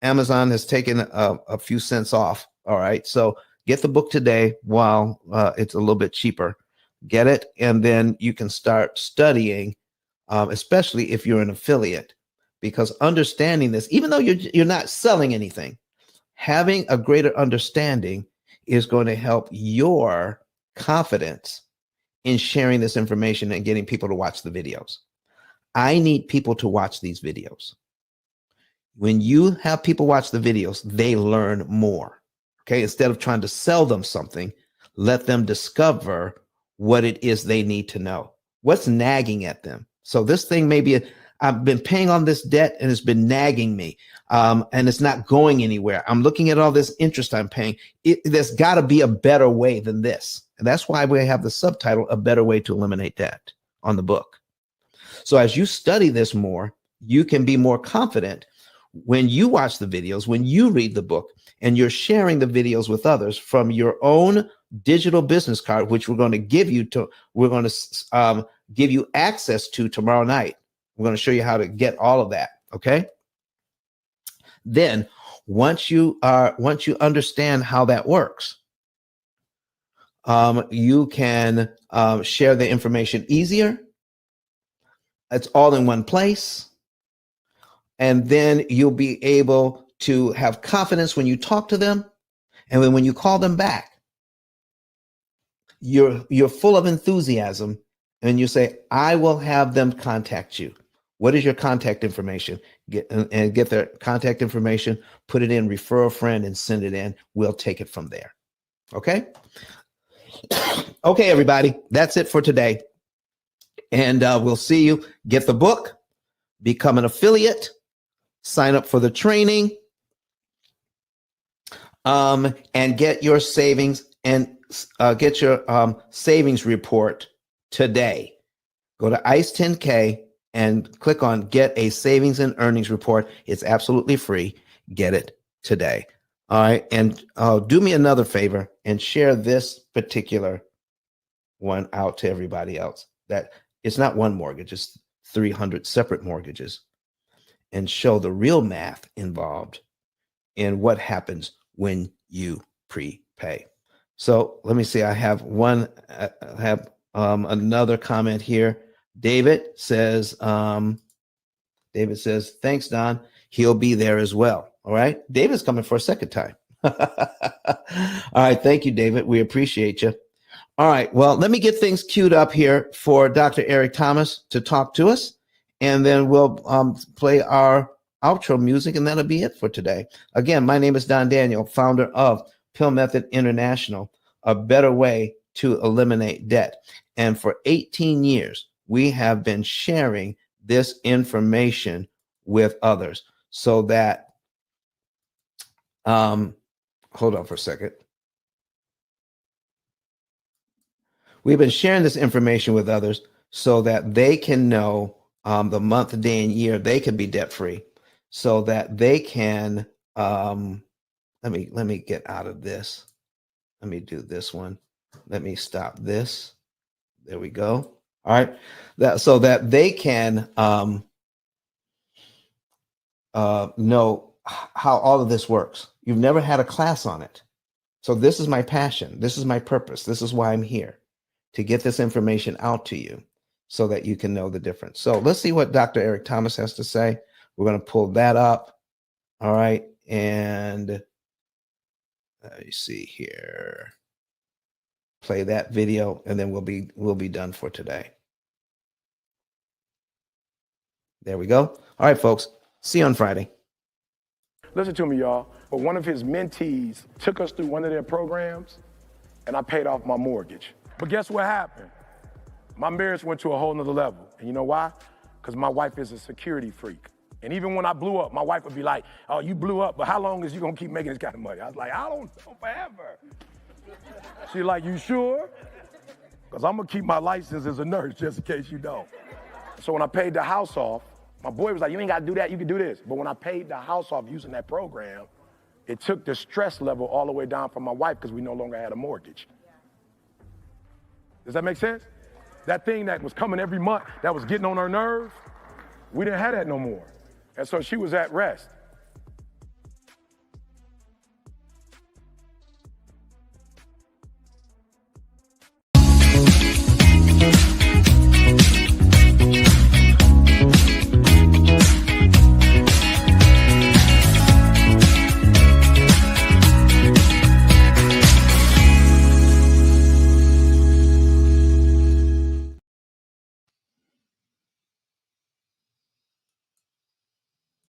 Amazon has taken a few cents off. All right. So get the book today while it's a little bit cheaper. Get it. And then you can start studying, especially if you're an affiliate, because understanding this, even though you're not selling anything, having a greater understanding is going to help your confidence in sharing this information and getting people to watch the videos. I need people to watch these videos. When you have people watch the videos, they learn more. Okay. Instead of trying to sell them something, let them discover what it is they need to know. What's nagging at them? So this thing I've been paying on this debt and it's been nagging me, and it's not going anywhere. I'm looking at all this interest I'm paying. There's got to be a better way than this. And that's why we have the subtitle, A Better Way to Eliminate Debt, on the book. So as you study this more, you can be more confident when you watch the videos, when you read the book, and you're sharing the videos with others from your own digital business card, which we're going to give you access to tomorrow night. We're going to show you how to get all of that. Okay. Then once you understand how that works, you can share the information easier. It's all in one place. And then you'll be able to have confidence when you talk to them. And then when you call them back, you're full of enthusiasm and you say, I will have them contact you. What is your contact information? Get their contact information, put it in, refer a friend, and send it in. We'll take it from there. Okay? Okay, everybody. That's it for today. And we'll see you. Get the book, become an affiliate, sign up for the training. and get your savings and get your savings report today. Go to ICE 10K and click on Get a Savings and Earnings Report. It's absolutely free. Get it today. All right. And do me another favor and share this particular one out to everybody else. That it's not one mortgage, it's 300 separate mortgages, and show the real math involved in what happens when you prepay. So let me see. I have another comment here. David says, thanks, Don. He'll be there as well. All right. David's coming for a second time. All right. Thank you, David. We appreciate you. All right. Well, let me get things queued up here for Dr. Eric Thomas to talk to us, and then we'll play our outro music, and that'll be it for today. Again, my name is Don Daniel, founder of P.I.L.L Method International, a better way to eliminate debt. And for 18 years, we have been sharing this information with others so that, hold on for a second. We've been sharing this information with others so that they can know the month, day, and year they can be debt free, so that they can. Let me get out of this. Let me do this one. Let me stop this. There we go. All right, so that they can know how all of this works. You've never had a class on it, so this is my passion. This is my purpose. This is why I'm here, to get this information out to you so that you can know the difference. So let's see what Dr. Eric Thomas has to say. We're going to pull that up. All right. And let me see here. Play that video, and then we'll be done for today. There we go. All right, folks. See you on Friday. Listen to me, y'all. But one of his mentees took us through one of their programs, and I paid off my mortgage. But guess what happened? My marriage went to a whole nother level. And you know why? Because my wife is a security freak. And even when I blew up, my wife would be like, oh, you blew up, but how long is you gonna keep making this kind of money? I was like, I don't know, forever. She's like, you sure? Because I'm gonna keep my license as a nurse just in case you don't. So when I paid the house off, my boy was like, you ain't gotta do that, you can do this. But when I paid the house off using that program, it took the stress level all the way down for my wife because we no longer had a mortgage. Does that make sense? That thing that was coming every month, that was getting on her nerves, we didn't have that no more. And so she was at rest.